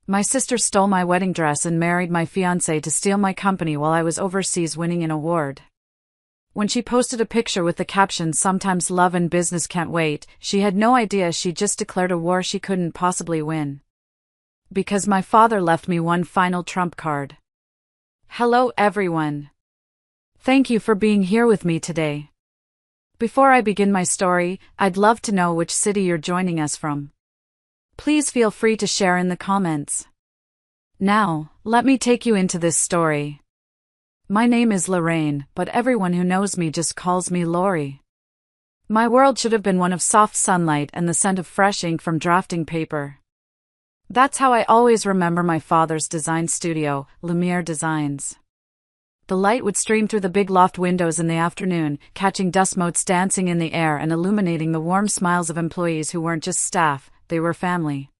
My sister stole my wedding dress and married my fiancé to steal my company while I was overseas winning an award. When she posted a picture with the caption, "Sometimes love and business can't wait," she had no idea she just declared a war she couldn't possibly win. Because my father left me one final trump card. Hello everyone. Thank you for being here with me today. Before I begin my story, I'd love to know which city you're joining us from. Please feel free to share in the comments. Now, let me take you into this story. My name is Lorraine, but everyone who knows me just calls me Lori. My world should have been one of soft sunlight and the scent of fresh ink from drafting paper. That's how I always remember my father's design studio, Lumiere Designs. The light would stream through the big loft windows in the afternoon, catching dust motes dancing in the air and illuminating the warm smiles of employees who weren't just staff, they were family.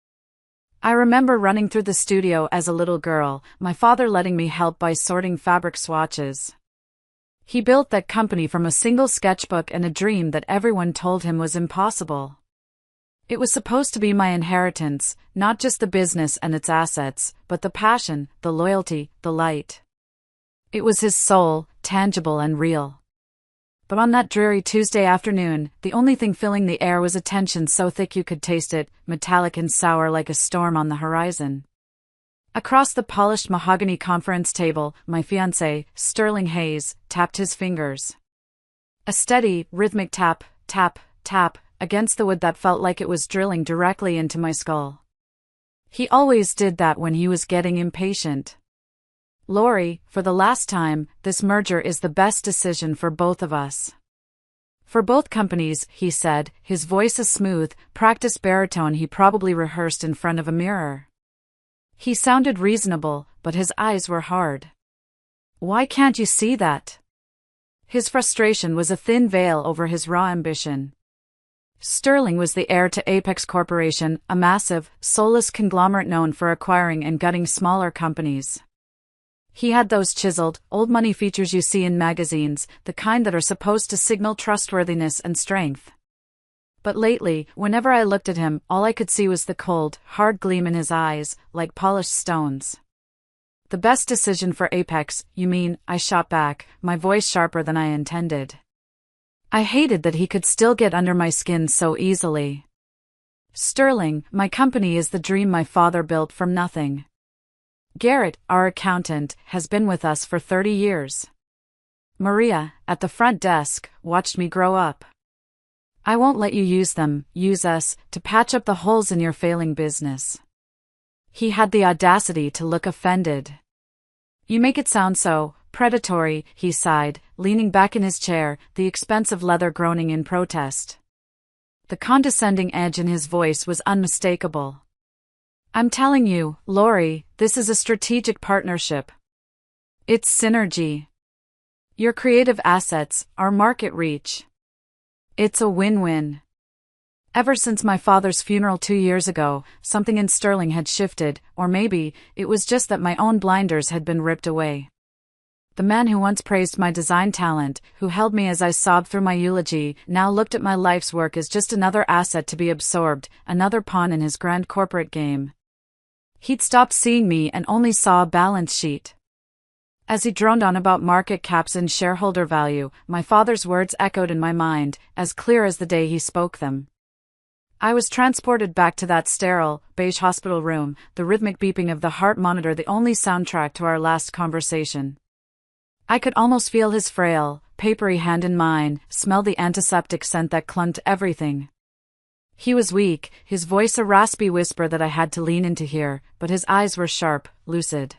I remember running through the studio as a little girl, my father letting me help by sorting fabric swatches. He built that company from a single sketchbook and a dream that everyone told him was impossible. It was supposed to be my inheritance, not just the business and its assets, but the passion, the loyalty, the light. It was his soul, tangible and real. But on that dreary Tuesday afternoon, the only thing filling the air was a tension so thick you could taste it, metallic and sour like a storm on the horizon. Across the polished mahogany conference table, my fiancé, Sterling Hayes, tapped his fingers. A steady, rhythmic tap, tap, tap, against the wood that felt like it was drilling directly into my skull. He always did that when he was getting impatient. Lori, for the last time, this merger is the best decision for both of us. For both companies, he said, his voice a smooth, practiced baritone he probably rehearsed in front of a mirror. He sounded reasonable, but his eyes were hard. Why can't you see that? His frustration was a thin veil over his raw ambition. Sterling was the heir to Apex Corporation, a massive, soulless conglomerate known for acquiring and gutting smaller companies. He had those chiseled, old-money features you see in magazines, the kind that are supposed to signal trustworthiness and strength. But lately, whenever I looked at him, all I could see was the cold, hard gleam in his eyes, like polished stones. "The best decision for Apex, you mean?" I shot back, my voice sharper than I intended. I hated that he could still get under my skin so easily. "Sterling, my company is the dream my father built from nothing. Garrett, our accountant, has been with us for 30 years. Maria, at the front desk, watched me grow up. I won't let you use us, to patch up the holes in your failing business." He had the audacity to look offended. "You make it sound so predatory," he sighed, leaning back in his chair, the expensive leather groaning in protest. The condescending edge in his voice was unmistakable. "I'm telling you, Lori, this is a strategic partnership. It's synergy. Your creative assets, our market reach. It's a win-win." Ever since my father's funeral 2 years ago, something in Sterling had shifted, or maybe, it was just that my own blinders had been ripped away. The man who once praised my design talent, who held me as I sobbed through my eulogy, now looked at my life's work as just another asset to be absorbed, another pawn in his grand corporate game. He'd stopped seeing me and only saw a balance sheet. As he droned on about market caps and shareholder value, my father's words echoed in my mind, as clear as the day he spoke them. I was transported back to that sterile, beige hospital room, the rhythmic beeping of the heart monitor the only soundtrack to our last conversation. I could almost feel his frail, papery hand in mine, smell the antiseptic scent that clung to everything. He was weak, his voice a raspy whisper that I had to lean in to hear, but his eyes were sharp, lucid.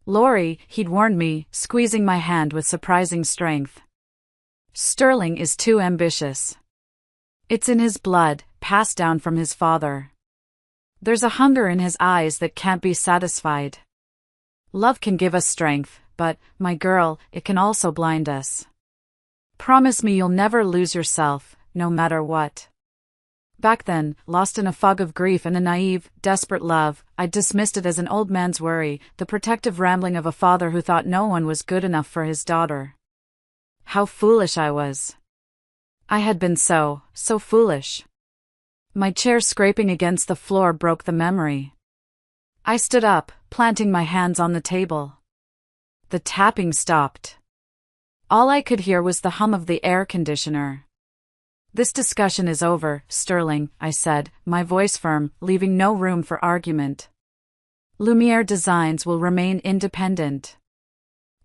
"Lori," he'd warned me, squeezing my hand with surprising strength. "Sterling is too ambitious. It's in his blood, passed down from his father. There's a hunger in his eyes that can't be satisfied. Love can give us strength, but, my girl, it can also blind us. Promise me you'll never lose yourself, no matter what." Back then, lost in a fog of grief and a naive, desperate love, I dismissed it as an old man's worry, the protective rambling of a father who thought no one was good enough for his daughter. How foolish I was. I had been so foolish. My chair scraping against the floor broke the memory. I stood up, planting my hands on the table. The tapping stopped. All I could hear was the hum of the air conditioner. "This discussion is over, Sterling," I said, my voice firm, leaving no room for argument. "Lumiere Designs will remain independent.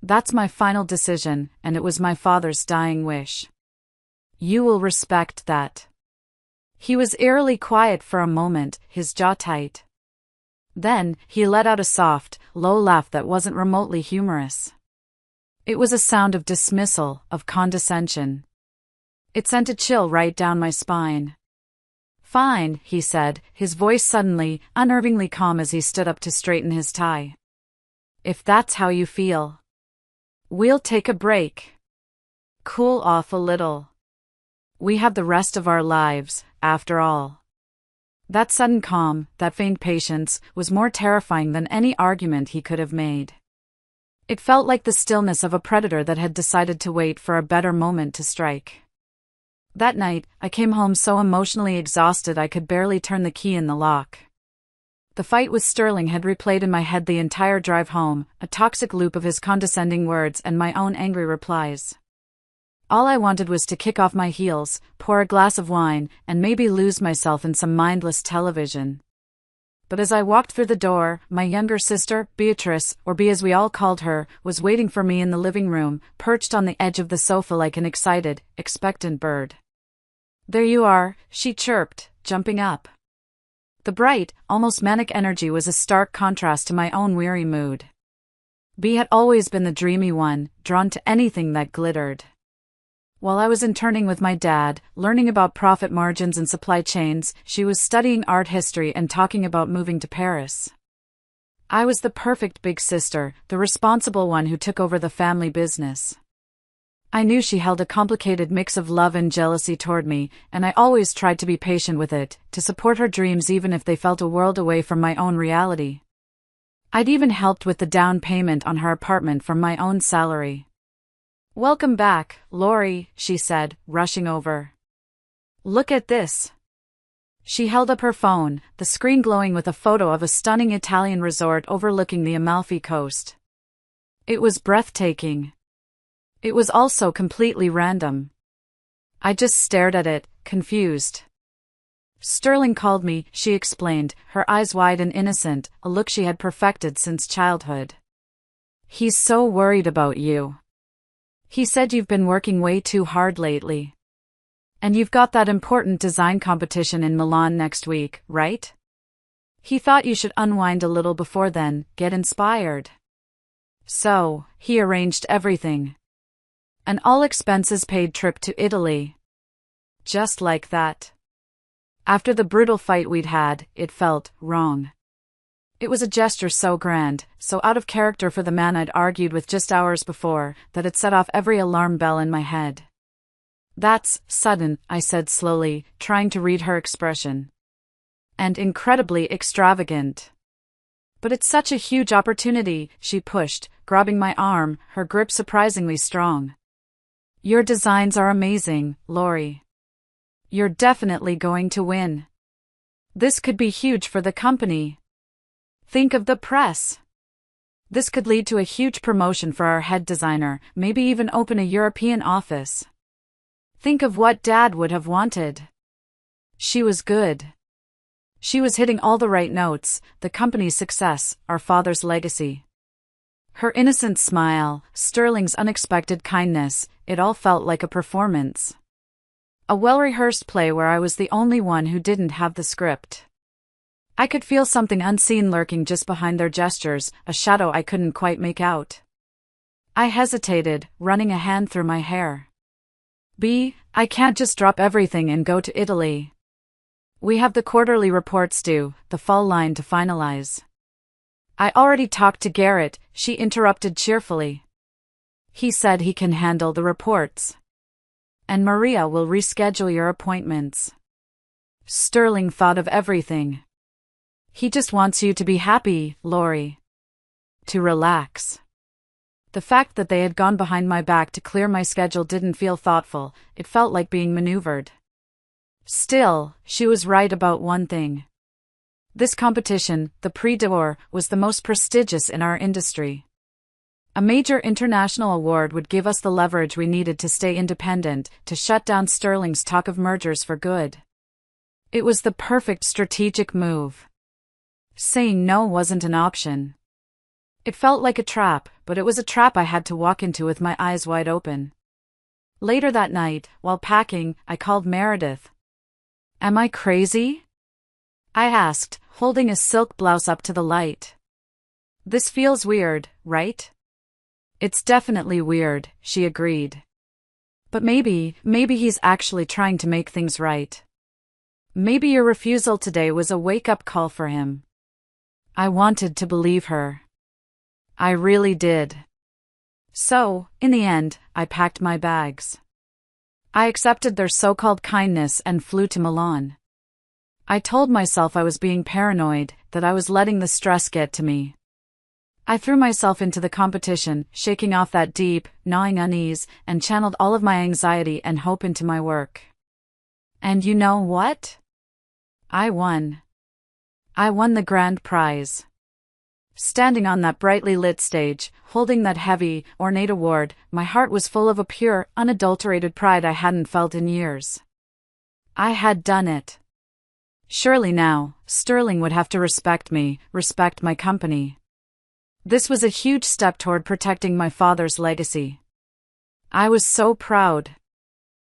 That's my final decision, and it was my father's dying wish. You will respect that." He was eerily quiet for a moment, his jaw tight. Then, he let out a soft, low laugh that wasn't remotely humorous. It was a sound of dismissal, of condescension. It sent a chill right down my spine. "Fine," he said, his voice suddenly, unnervingly calm as he stood up to straighten his tie. "If that's how you feel. We'll take a break. Cool off a little. We have the rest of our lives, after all." That sudden calm, that faint patience, was more terrifying than any argument he could have made. It felt like the stillness of a predator that had decided to wait for a better moment to strike. That night, I came home so emotionally exhausted I could barely turn the key in the lock. The fight with Sterling had replayed in my head the entire drive home, a toxic loop of his condescending words and my own angry replies. All I wanted was to kick off my heels, pour a glass of wine, and maybe lose myself in some mindless television. But as I walked through the door, my younger sister, Beatrice, or Bea as we all called her, was waiting for me in the living room, perched on the edge of the sofa like an excited, expectant bird. "There you are," she chirped, jumping up. The bright, almost manic energy was a stark contrast to my own weary mood. Bea had always been the dreamy one, drawn to anything that glittered. While I was interning with my dad, learning about profit margins and supply chains, she was studying art history and talking about moving to Paris. I was the perfect big sister, the responsible one who took over the family business. I knew she held a complicated mix of love and jealousy toward me, and I always tried to be patient with it, to support her dreams even if they felt a world away from my own reality. I'd even helped with the down payment on her apartment from my own salary. "Welcome back, Lori," she said, rushing over. "Look at this." She held up her phone, the screen glowing with a photo of a stunning Italian resort overlooking the Amalfi Coast. It was breathtaking. It was also completely random. I just stared at it, confused. "Sterling called me," she explained, her eyes wide and innocent, a look she had perfected since childhood. "He's so worried about you. He said you've been working way too hard lately. And you've got that important design competition in Milan next week, right? He thought you should unwind a little before then, get inspired. So, he arranged everything. An all-expenses-paid trip to Italy. Just like that." After the brutal fight we'd had, it felt wrong. It was a gesture so grand, so out of character for the man I'd argued with just hours before, that it set off every alarm bell in my head. "That's sudden," I said slowly, trying to read her expression. "And incredibly extravagant." "But it's such a huge opportunity," she pushed, grabbing my arm, her grip surprisingly strong. "Your designs are amazing, Lori. You're definitely going to win. This could be huge for the company. Think of the press. This could lead to a huge promotion for our head designer, maybe even open a European office. Think of what Dad would have wanted." She was good. She was hitting all the right notes, the company's success, our father's legacy. Her innocent smile, Sterling's unexpected kindness, it all felt like a performance. A well-rehearsed play where I was the only one who didn't have the script. I could feel something unseen lurking just behind their gestures, a shadow I couldn't quite make out. I hesitated, running a hand through my hair. "Bea, I can't just drop everything and go to Italy. We have the quarterly reports due, the fall line to finalize." "I already talked to Garrett," she interrupted cheerfully. "He said he can handle the reports. And Maria will reschedule your appointments." Sterling thought of everything. "He just wants you to be happy, Lori. To relax." The fact that they had gone behind my back to clear my schedule didn't feel thoughtful, it felt like being maneuvered. Still, she was right about one thing. This competition, the Prix d'Or, was the most prestigious in our industry. A major international award would give us the leverage we needed to stay independent, to shut down Sterling's talk of mergers for good. It was the perfect strategic move. Saying no wasn't an option. It felt like a trap, but it was a trap I had to walk into with my eyes wide open. Later that night, while packing, I called Meredith. "Am I crazy?" I asked, holding a silk blouse up to the light. "This feels weird, right?" "It's definitely weird," she agreed. "But maybe he's actually trying to make things right. Maybe your refusal today was a wake-up call for him." I wanted to believe her. I really did. So, in the end, I packed my bags. I accepted their so-called kindness and flew to Milan. I told myself I was being paranoid, that I was letting the stress get to me. I threw myself into the competition, shaking off that deep, gnawing unease, and channeled all of my anxiety and hope into my work. And you know what? I won. I won the grand prize. Standing on that brightly lit stage, holding that heavy, ornate award, my heart was full of a pure, unadulterated pride I hadn't felt in years. I had done it. Surely now, Sterling would have to respect me, respect my company. This was a huge step toward protecting my father's legacy. I was so proud.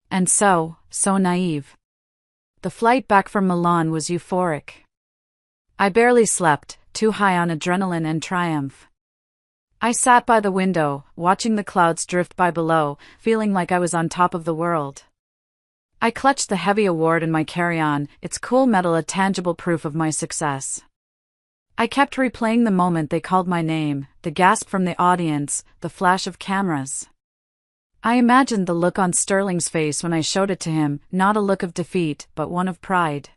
And so naive. The flight back from Milan was euphoric. I barely slept, too high on adrenaline and triumph. I sat by the window, watching the clouds drift by below, feeling like I was on top of the world. I clutched the heavy award in my carry-on, its cool metal a tangible proof of my success. I kept replaying the moment they called my name, the gasp from the audience, the flash of cameras. I imagined the look on Sterling's face when I showed it to him, not a look of defeat, but one of pride.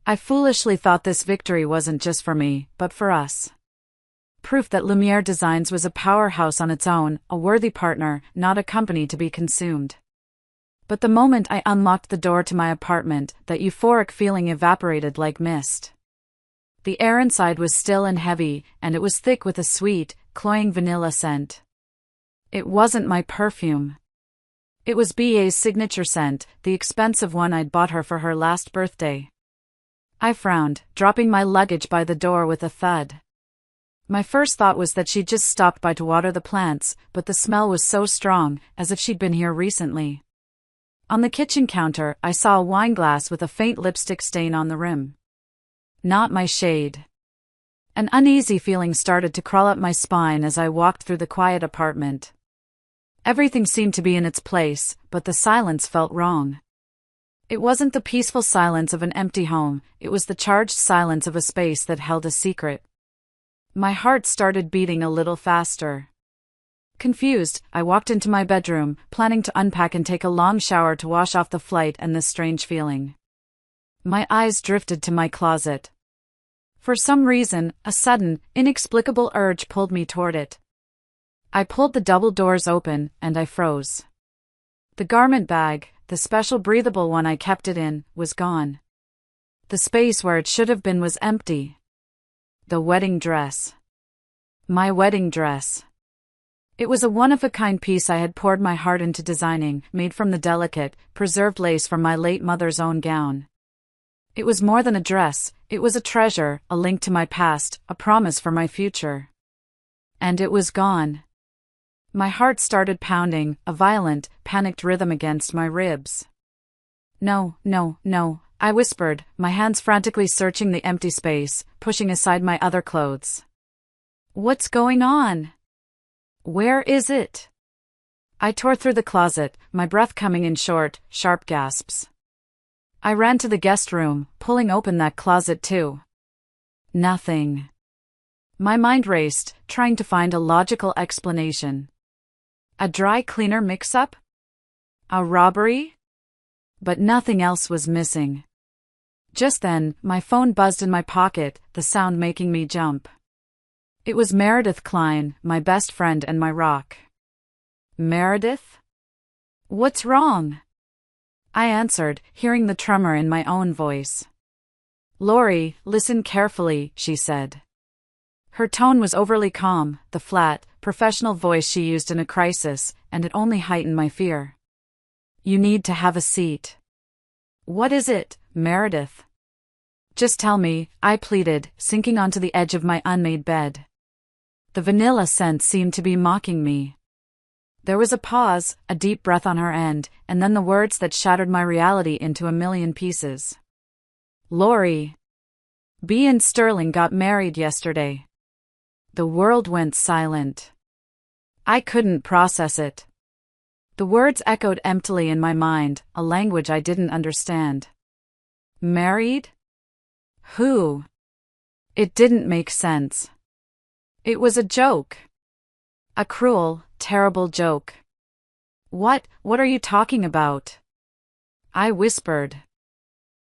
I foolishly thought this victory wasn't just for me, but for us. Proof that Lumiere Designs was a powerhouse on its own, a worthy partner, not a company to be consumed. But the moment I unlocked the door to my apartment, that euphoric feeling evaporated like mist. The air inside was still and heavy, and it was thick with a sweet, cloying vanilla scent. It wasn't my perfume. It was BA's signature scent, the expensive one I'd bought her for her last birthday. I frowned, dropping my luggage by the door with a thud. My first thought was that she'd just stopped by to water the plants, but the smell was so strong, as if she'd been here recently. On the kitchen counter, I saw a wine glass with a faint lipstick stain on the rim. Not my shade. An uneasy feeling started to crawl up my spine as I walked through the quiet apartment. Everything seemed to be in its place, but the silence felt wrong. It wasn't the peaceful silence of an empty home, it was the charged silence of a space that held a secret. My heart started beating a little faster. Confused, I walked into my bedroom, planning to unpack and take a long shower to wash off the flight and this strange feeling. My eyes drifted to my closet. For some reason, a sudden, inexplicable urge pulled me toward it. I pulled the double doors open, and I froze. The garment bag, the special breathable one I kept it in, was gone. The space where it should have been was empty. The wedding dress. My wedding dress. It was a one-of-a-kind piece I had poured my heart into designing, made from the delicate, preserved lace from my late mother's own gown. It was more than a dress, it was a treasure, a link to my past, a promise for my future. And it was gone. My heart started pounding, a violent, panicked rhythm against my ribs. No, I whispered, my hands frantically searching the empty space, pushing aside my other clothes. What's going on? Where is it? I tore through the closet, my breath coming in short, sharp gasps. I ran to the guest room, pulling open that closet too. Nothing. My mind raced, trying to find a logical explanation. A dry cleaner mix-up? A robbery? But nothing else was missing. Just then, my phone buzzed in my pocket, the sound making me jump. It was Meredith Klein, my best friend and my rock. Meredith? What's wrong? I answered, hearing the tremor in my own voice. Lori, listen carefully, she said. Her tone was overly calm, the flat, professional voice she used in a crisis, and it only heightened my fear. You need to have a seat. What is it, Meredith? Just tell me, I pleaded, sinking onto the edge of my unmade bed. The vanilla scent seemed to be mocking me. There was a pause, a deep breath on her end, and then the words that shattered my reality into a million pieces. Lori. B and Sterling got married yesterday. The world went silent. I couldn't process it. The words echoed emptily in my mind, a language I didn't understand. Married? Who? It didn't make sense. It was a joke. A cruel, terrible joke. What are you talking about? I whispered.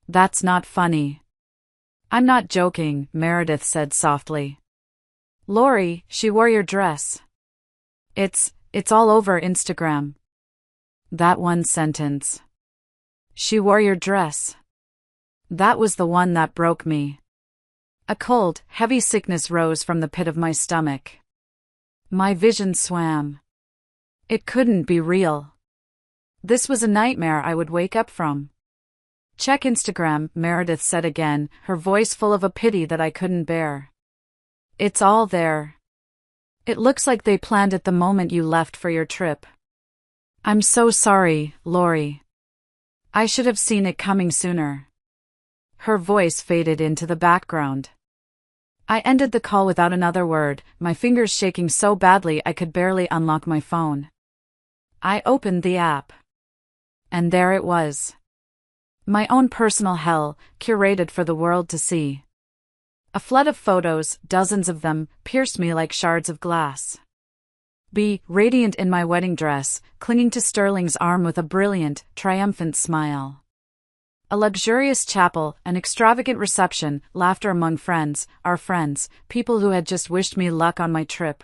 That's not funny. I'm not joking, Meredith said softly. Lori, she wore your dress. It's all over Instagram. That one sentence. She wore your dress. That was the one that broke me. A cold, heavy sickness rose from the pit of my stomach. My vision swam. It couldn't be real. This was a nightmare I would wake up from. Check Instagram, Meredith said again, her voice full of a pity that I couldn't bear. It's all there. It looks like they planned it the moment you left for your trip. I'm so sorry, Lori. I should have seen it coming sooner. Her voice faded into the background. I ended the call without another word, my fingers shaking so badly I could barely unlock my phone. I opened the app. And there it was. My own personal hell, curated for the world to see. A flood of photos, dozens of them, pierced me like shards of glass. B, radiant in my wedding dress, clinging to Sterling's arm with a brilliant, triumphant smile. A luxurious chapel, an extravagant reception, laughter among friends, our friends, people who had just wished me luck on my trip.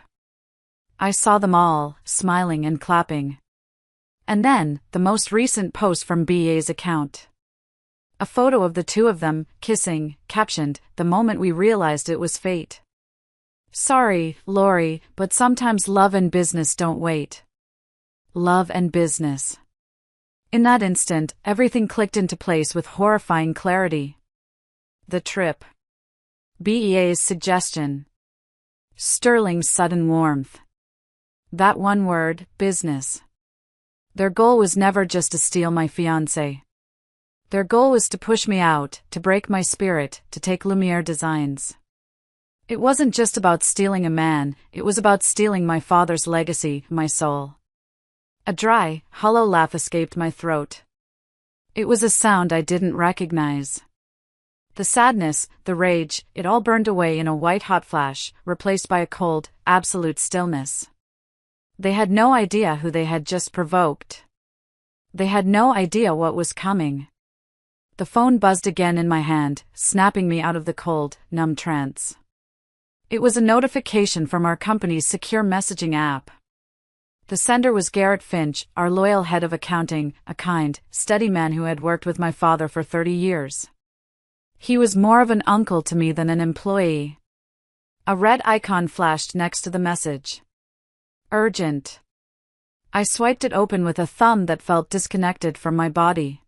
I saw them all, smiling and clapping. And then, the most recent post from BA's account. A photo of the two of them, kissing, captioned, the moment we realized it was fate. Sorry, Lori, but sometimes love and business don't wait. Love and business. In that instant, everything clicked into place with horrifying clarity. The trip. BEA's suggestion. Sterling's sudden warmth. That one word, business. Their goal was never just to steal my fiancé. Their goal was to push me out, to break my spirit, to take Lumiere designs. It wasn't just about stealing a man, it was about stealing my father's legacy, my soul. A dry, hollow laugh escaped my throat. It was a sound I didn't recognize. The sadness, the rage, it all burned away in a white-hot flash, replaced by a cold, absolute stillness. They had no idea who they had just provoked. They had no idea what was coming. The phone buzzed again in my hand, snapping me out of the cold, numb trance. It was a notification from our company's secure messaging app. The sender was Garrett Finch, our loyal head of accounting, a kind, steady man who had worked with my father for 30 years. He was more of an uncle to me than an employee. A red icon flashed next to the message. Urgent. I swiped it open with a thumb that felt disconnected from my body.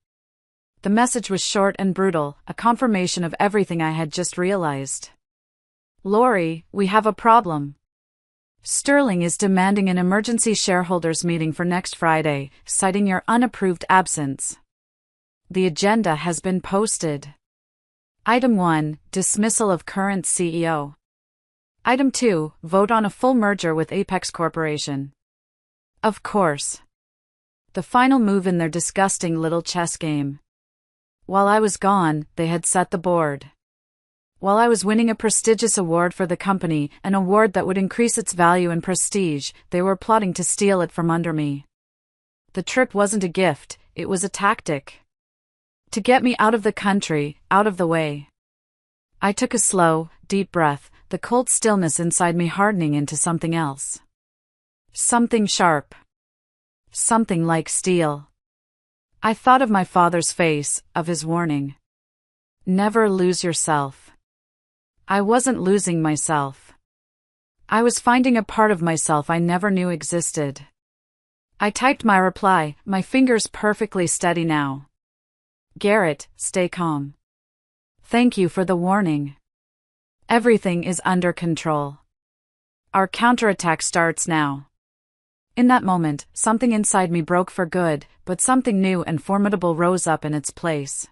The message was short and brutal, a confirmation of everything I had just realized. Lori, we have a problem. Sterling is demanding an emergency shareholders meeting for next Friday, citing your unapproved absence. The agenda has been posted. Item 1, dismissal of current CEO. Item 2, vote on a full merger with Apex Corporation. Of course. The final move in their disgusting little chess game. While I was gone, they had set the board. While I was winning a prestigious award for the company, an award that would increase its value and prestige, they were plotting to steal it from under me. The trip wasn't a gift, it was a tactic. To get me out of the country, out of the way. I took a slow, deep breath, the cold stillness inside me hardening into something else. Something sharp. Something like steel. I thought of my father's face, of his warning. Never lose yourself. I wasn't losing myself. I was finding a part of myself I never knew existed. I typed my reply, my fingers perfectly steady now. Garrett, stay calm. Thank you for the warning. Everything is under control. Our counterattack starts now. In that moment, something inside me broke for good, but something new and formidable rose up in its place.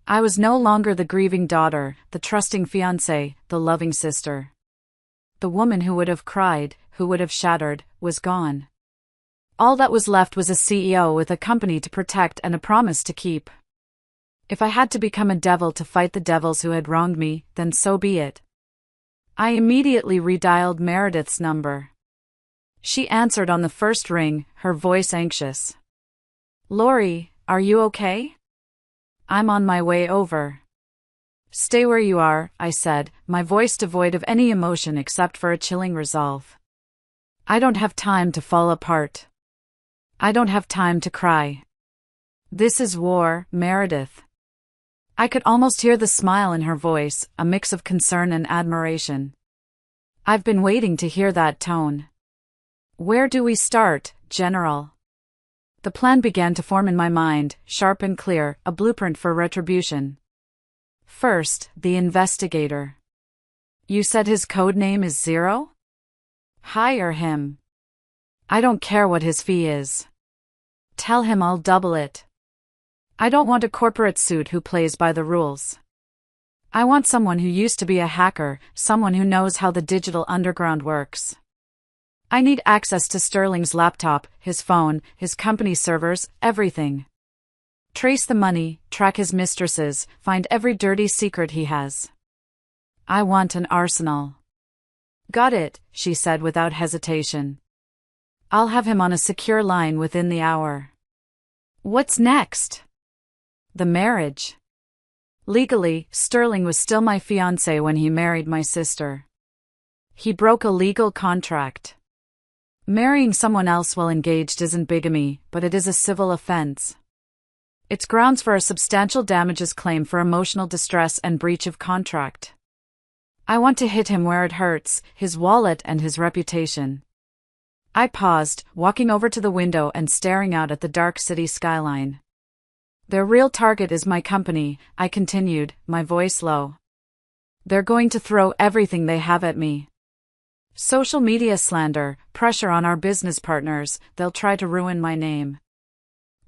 I was no longer the grieving daughter, the trusting fiancée, the loving sister. The woman who would have cried, who would have shattered, was gone. All that was left was a CEO with a company to protect and a promise to keep. If I had to become a devil to fight the devils who had wronged me, then so be it. I immediately redialed Meredith's number. She answered on the first ring, her voice anxious. Lori, are you okay? I'm on my way over. Stay where you are, I said, my voice devoid of any emotion except for a chilling resolve. I don't have time to fall apart. I don't have time to cry. This is war, Meredith. I could almost hear the smile in her voice, a mix of concern and admiration. I've been waiting to hear that tone. Where do we start, General? The plan began to form in my mind, sharp and clear, a blueprint for retribution. First, the investigator. You said his code name is Zero? Hire him. I don't care what his fee is. Tell him I'll double it. I don't want a corporate suit who plays by the rules. I want someone who used to be a hacker, someone who knows how the digital underground works. I need access to Sterling's laptop, his phone, his company servers, everything. Trace the money, track his mistresses, find every dirty secret he has. I want an arsenal. Got it, she said without hesitation. I'll have him on a secure line within the hour. What's next? The marriage. Legally, Sterling was still my fiancé when he married my sister. He broke a legal contract. Marrying someone else while engaged isn't bigamy, but it is a civil offense. It's grounds for a substantial damages claim for emotional distress and breach of contract. I want to hit him where it hurts, his wallet and his reputation. I paused, walking over to the window and staring out at the dark city skyline. Their real target is my company, I continued, my voice low. They're going to throw everything they have at me. Social media slander, pressure on our business partners, they'll try to ruin my name.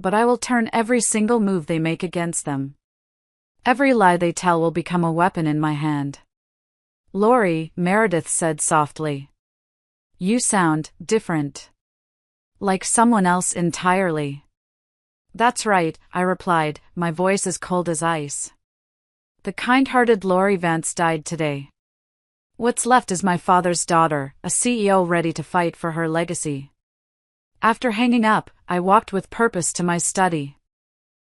But I will turn every single move they make against them. Every lie they tell will become a weapon in my hand. Lori, Meredith said softly. You sound different. Like someone else entirely. That's right, I replied, my voice as cold as ice. The kind-hearted Lori Vance died today. What's left is my father's daughter, a CEO ready to fight for her legacy. After hanging up, I walked with purpose to my study.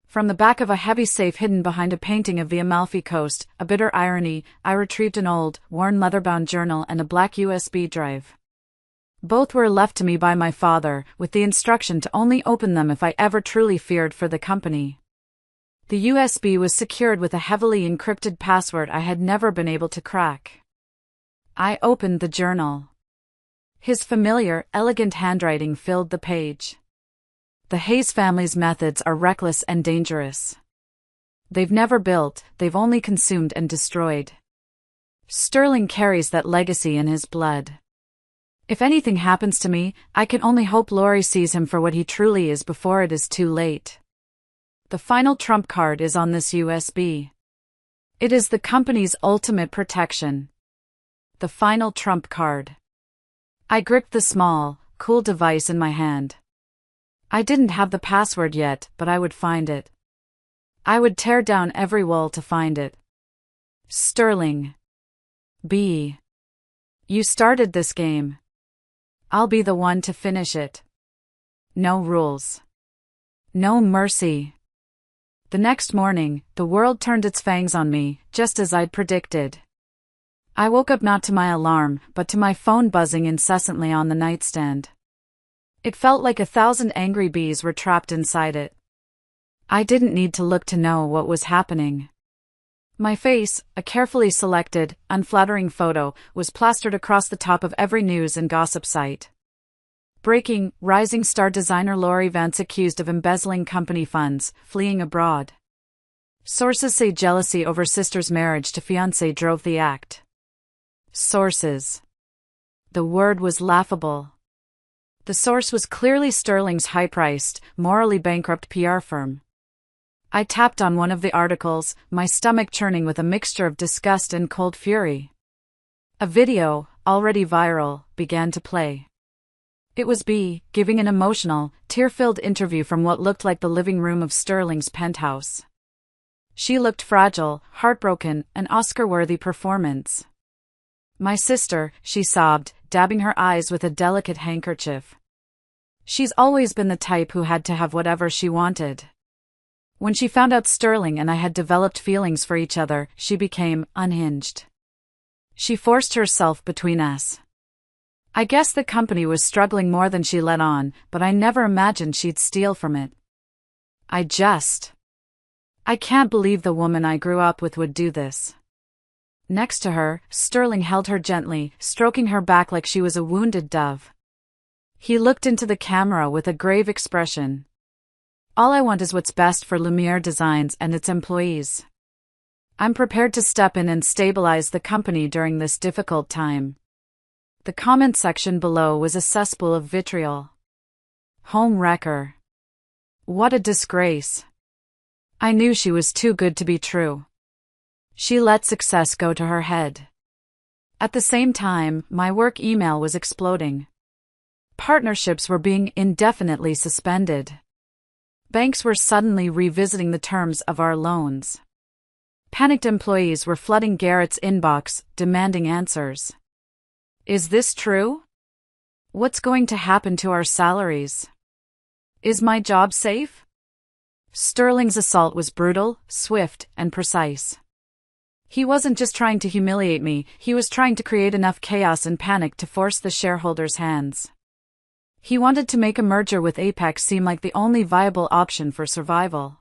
From the back of a heavy safe hidden behind a painting of the Amalfi Coast, a bitter irony, I retrieved an old, worn leather-bound journal and a black USB drive. Both were left to me by my father, with the instruction to only open them if I ever truly feared for the company. The USB was secured with a heavily encrypted password I had never been able to crack. I opened the journal. His familiar, elegant handwriting filled the page. The Hayes family's methods are reckless and dangerous. They've never built, they've only consumed and destroyed. Sterling carries that legacy in his blood. If anything happens to me, I can only hope Lori sees him for what he truly is before it is too late. The final trump card is on this USB. It is the company's ultimate protection. The final trump card. I gripped the small, cool device in my hand. I didn't have the password yet, but I would find it. I would tear down every wall to find it. Sterling. B. You started this game. I'll be the one to finish it. No rules. No mercy. The next morning, the world turned its fangs on me, just as I'd predicted. I woke up not to my alarm, but to my phone buzzing incessantly on the nightstand. It felt like 1,000 angry bees were trapped inside it. I didn't need to look to know what was happening. My face, a carefully selected, unflattering photo, was plastered across the top of every news and gossip site. Breaking: rising star designer Lori Vance accused of embezzling company funds, fleeing abroad. Sources say jealousy over sister's marriage to fiancé drove the act. Sources. The word was laughable. The source was clearly Sterling's high-priced, morally bankrupt PR firm. I tapped on one of the articles, my stomach churning with a mixture of disgust and cold fury. A video, already viral, began to play. It was B, giving an emotional, tear-filled interview from what looked like the living room of Sterling's penthouse. She looked fragile, heartbroken, an Oscar-worthy performance. My sister, she sobbed, dabbing her eyes with a delicate handkerchief. She's always been the type who had to have whatever she wanted. When she found out Sterling and I had developed feelings for each other, she became unhinged. She forced herself between us. I guess the company was struggling more than she let on, but I never imagined she'd steal from it. I can't believe the woman I grew up with would do this. Next to her, Sterling held her gently, stroking her back like she was a wounded dove. He looked into the camera with a grave expression. All I want is what's best for Lumiere Designs and its employees. I'm prepared to step in and stabilize the company during this difficult time. The comment section below was a cesspool of vitriol. Home wrecker. What a disgrace. I knew she was too good to be true. She let success go to her head. At the same time, my work email was exploding. Partnerships were being indefinitely suspended. Banks were suddenly revisiting the terms of our loans. Panicked employees were flooding Garrett's inbox, demanding answers. Is this true? What's going to happen to our salaries? Is my job safe? Sterling's assault was brutal, swift, and precise. He wasn't just trying to humiliate me, he was trying to create enough chaos and panic to force the shareholders' hands. He wanted to make a merger with Apex seem like the only viable option for survival.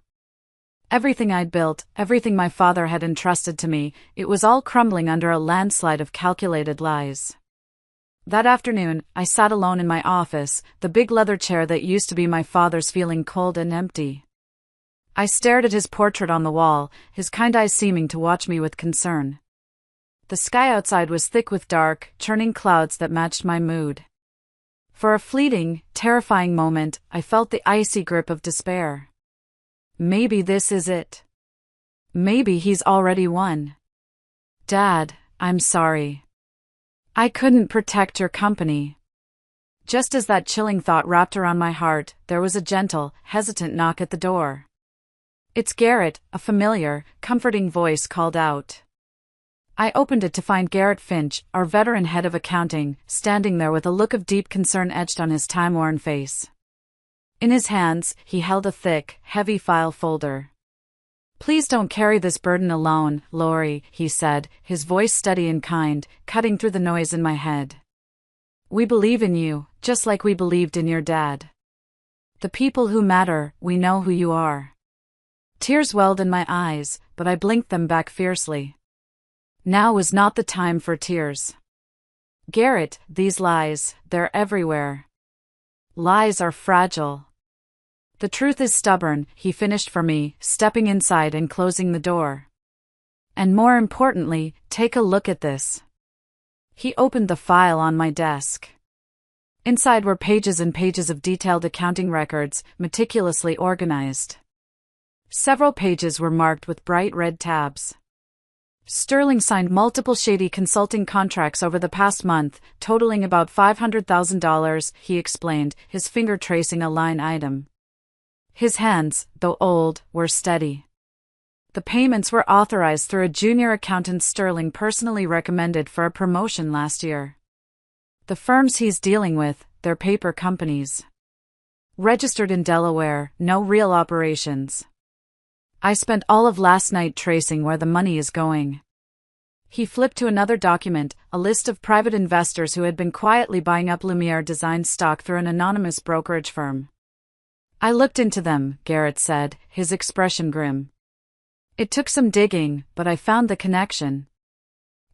Everything I'd built, everything my father had entrusted to me, it was all crumbling under a landslide of calculated lies. That afternoon, I sat alone in my office, the big leather chair that used to be my father's feeling cold and empty. I stared at his portrait on the wall, his kind eyes seeming to watch me with concern. The sky outside was thick with dark, churning clouds that matched my mood. For a fleeting, terrifying moment, I felt the icy grip of despair. Maybe this is it. Maybe he's already won. Dad, I'm sorry. I couldn't protect your company. Just as that chilling thought wrapped around my heart, there was a gentle, hesitant knock at the door. It's Garrett, a familiar, comforting voice called out. I opened it to find Garrett Finch, our veteran head of accounting, standing there with a look of deep concern etched on his time-worn face. In his hands, he held a thick, heavy file folder. Please don't carry this burden alone, Lori, he said, his voice steady and kind, cutting through the noise in my head. We believe in you, just like we believed in your dad. The people who matter, we know who you are. Tears welled in my eyes, but I blinked them back fiercely. Now was not the time for tears. Garrett, these lies, they're everywhere. Lies are fragile. The truth is stubborn, he finished for me, stepping inside and closing the door. And more importantly, take a look at this. He opened the file on my desk. Inside were pages and pages of detailed accounting records, meticulously organized. Several pages were marked with bright red tabs. Sterling signed multiple shady consulting contracts over the past month, totaling about $500,000, he explained, his finger tracing a line item. His hands, though old, were steady. The payments were authorized through a junior accountant Sterling personally recommended for a promotion last year. The firms he's dealing with, they're paper companies. Registered in Delaware, no real operations. I spent all of last night tracing where the money is going. He flipped to another document, a list of private investors who had been quietly buying up Lumiere Design stock through an anonymous brokerage firm. I looked into them, Garrett said, his expression grim. It took some digging, but I found the connection.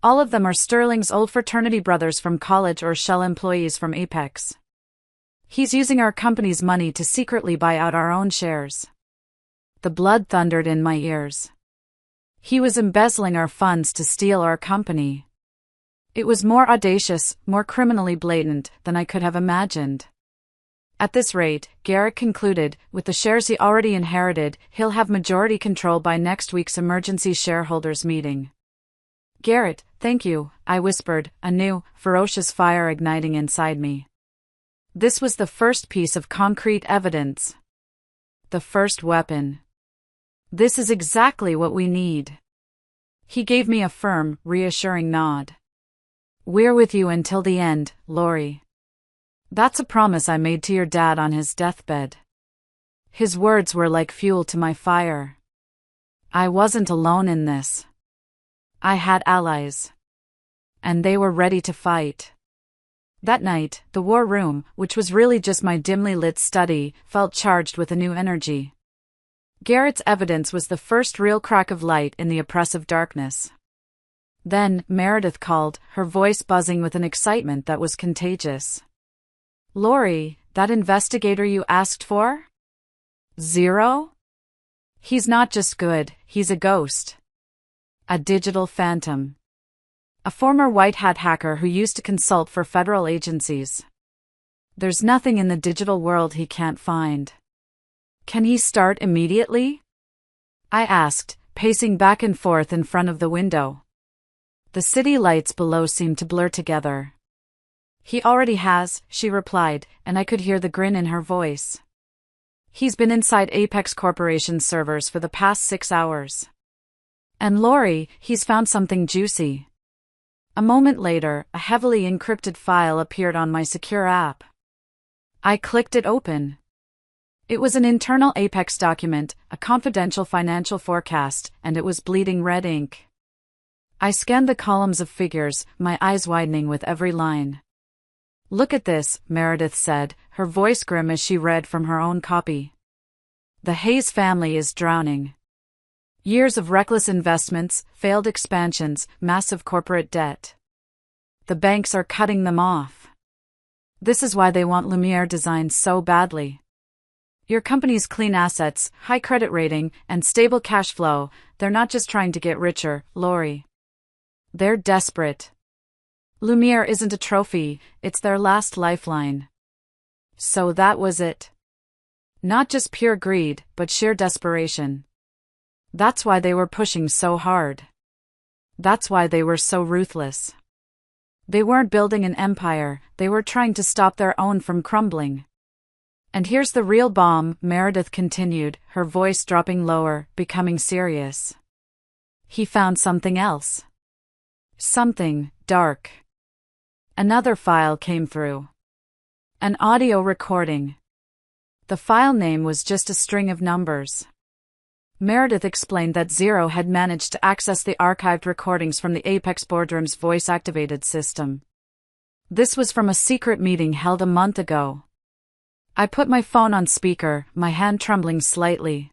All of them are Sterling's old fraternity brothers from college or Shell employees from Apex. He's using our company's money to secretly buy out our own shares. The blood thundered in my ears. He was embezzling our funds to steal our company. It was more audacious, more criminally blatant than I could have imagined. At this rate, Garrett concluded, with the shares he already inherited, he'll have majority control by next week's emergency shareholders meeting. Garrett, thank you, I whispered, a new, ferocious fire igniting inside me. This was the first piece of concrete evidence. The first weapon. This is exactly what we need. He gave me a firm, reassuring nod. We're with you until the end, Lori. That's a promise I made to your dad on his deathbed. His words were like fuel to my fire. I wasn't alone in this. I had allies. And they were ready to fight. That night, the war room, which was really just my dimly lit study, felt charged with a new energy. Garrett's evidence was the first real crack of light in the oppressive darkness. Then, Meredith called, her voice buzzing with an excitement that was contagious. Lori, that investigator you asked for? Zero? He's not just good, he's a ghost. A digital phantom. A former white hat hacker who used to consult for federal agencies. There's nothing in the digital world he can't find. Can he start immediately? I asked, pacing back and forth in front of the window. The city lights below seemed to blur together. He already has, she replied, and I could hear the grin in her voice. He's been inside Apex Corporation's servers for the past 6 hours. And Lori, he's found something juicy. A moment later, a heavily encrypted file appeared on my secure app. I clicked it open. It was an internal Apex document, a confidential financial forecast, and it was bleeding red ink. I scanned the columns of figures, my eyes widening with every line. Look at this, Meredith said, her voice grim as she read from her own copy. The Hayes family is drowning. Years of reckless investments, failed expansions, massive corporate debt. The banks are cutting them off. This is why they want Lumiere designs so badly. Your company's clean assets, high credit rating, and stable cash flow, they're not just trying to get richer, Lori. They're desperate. Lumiere isn't a trophy, it's their last lifeline. So that was it. Not just pure greed, but sheer desperation. That's why they were pushing so hard. That's why they were so ruthless. They weren't building an empire, they were trying to stop their own from crumbling. And here's the real bomb, Meredith continued, her voice dropping lower, becoming serious. He found something else. Something dark. Another file came through. An audio recording. The file name was just a string of numbers. Meredith explained that Zero had managed to access the archived recordings from the Apex boardroom's voice-activated system. This was from a secret meeting held a month ago. I put my phone on speaker, my hand trembling slightly.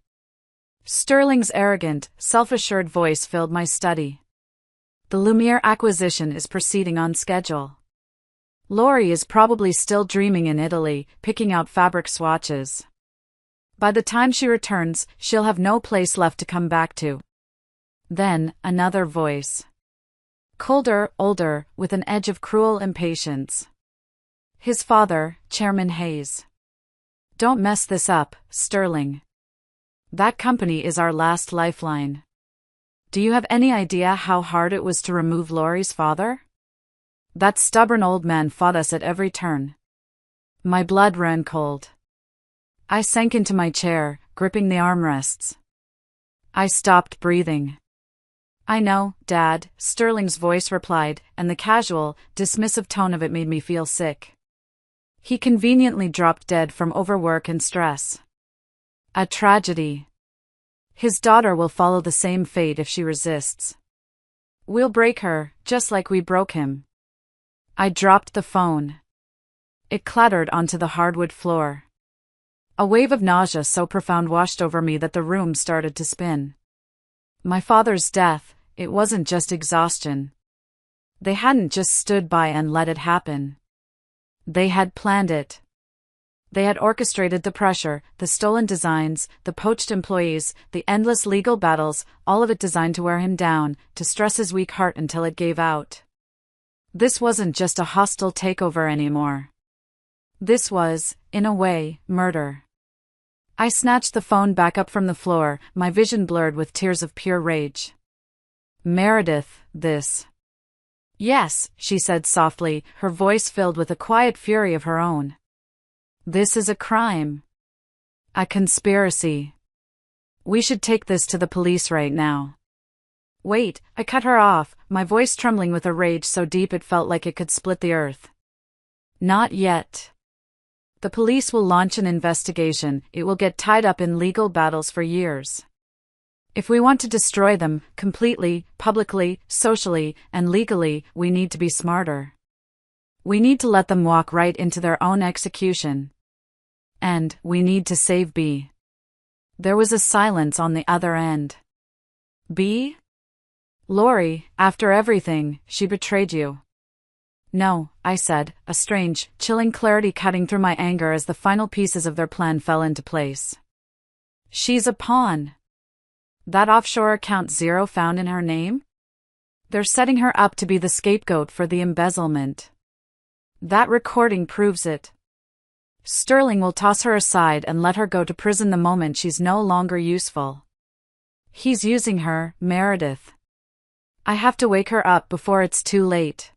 Sterling's arrogant, self-assured voice filled my study. The Lumiere acquisition is proceeding on schedule. Lori is probably still dreaming in Italy, picking out fabric swatches. By the time she returns, she'll have no place left to come back to. Then, another voice. Colder, older, with an edge of cruel impatience. His father, Chairman Hayes. Don't mess this up, Sterling. That company is our last lifeline. Do you have any idea how hard it was to remove Lori's father? That stubborn old man fought us at every turn. My blood ran cold. I sank into my chair, gripping the armrests. I stopped breathing. I know, Dad, Sterling's voice replied, and the casual, dismissive tone of it made me feel sick. He conveniently dropped dead from overwork and stress. A tragedy. His daughter will follow the same fate if she resists. We'll break her, just like we broke him. I dropped the phone. It clattered onto the hardwood floor. A wave of nausea so profound washed over me that the room started to spin. My father's death, it wasn't just exhaustion. They hadn't just stood by and let it happen. They had planned it. They had orchestrated the pressure, the stolen designs, the poached employees, the endless legal battles, all of it designed to wear him down, to stress his weak heart until it gave out. This wasn't just a hostile takeover anymore. This was, in a way, murder. I snatched the phone back up from the floor, my vision blurred with tears of pure rage. Meredith, this. Yes, she said softly, her voice filled with a quiet fury of her own. This is a crime. A conspiracy. We should take this to the police right now. Wait, I cut her off, my voice trembling with a rage so deep it felt like it could split the earth. Not yet. The police will launch an investigation, it will get tied up in legal battles for years. If we want to destroy them, completely, publicly, socially, and legally, we need to be smarter. We need to let them walk right into their own execution. And we need to save B. There was a silence on the other end. B? Lori, after everything, she betrayed you. No, I said, a strange, chilling clarity cutting through my anger as the final pieces of their plan fell into place. She's a pawn. That offshore account zero found in her name? They're setting her up to be the scapegoat for the embezzlement. That recording proves it. Sterling will toss her aside and let her go to prison the moment she's no longer useful. He's using her, Meredith. I have to wake her up before it's too late.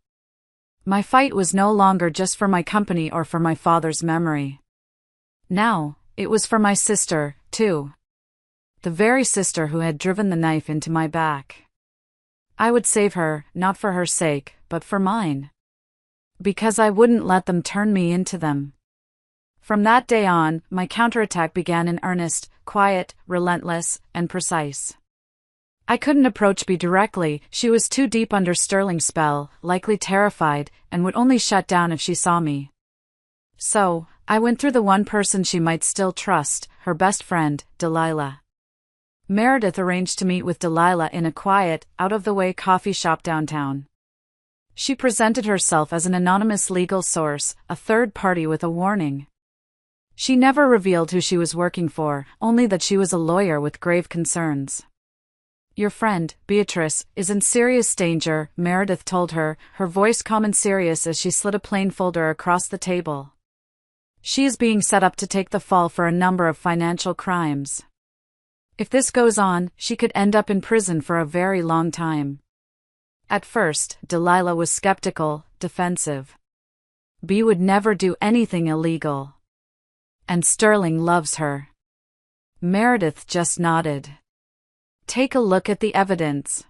My fight was no longer just for my company or for my father's memory. Now, it was for my sister, too. The very sister who had driven the knife into my back. I would save her, not for her sake, but for mine. Because I wouldn't let them turn me into them. From that day on, my counterattack began in earnest, quiet, relentless, and precise. I couldn't approach B directly, she was too deep under Sterling's spell, likely terrified, and would only shut down if she saw me. So, I went through the one person she might still trust, her best friend, Delilah. Meredith arranged to meet with Delilah in a quiet, out-of-the-way coffee shop downtown. She presented herself as an anonymous legal source, a third party with a warning. She never revealed who she was working for, only that she was a lawyer with grave concerns. Your friend, Beatrice, is in serious danger, Meredith told her, her voice calm and serious as she slid a plain folder across the table. She is being set up to take the fall for a number of financial crimes. If this goes on, she could end up in prison for a very long time. At first, Delilah was skeptical, defensive. B would never do anything illegal. And Sterling loves her. Meredith just nodded. Take a look at the evidence.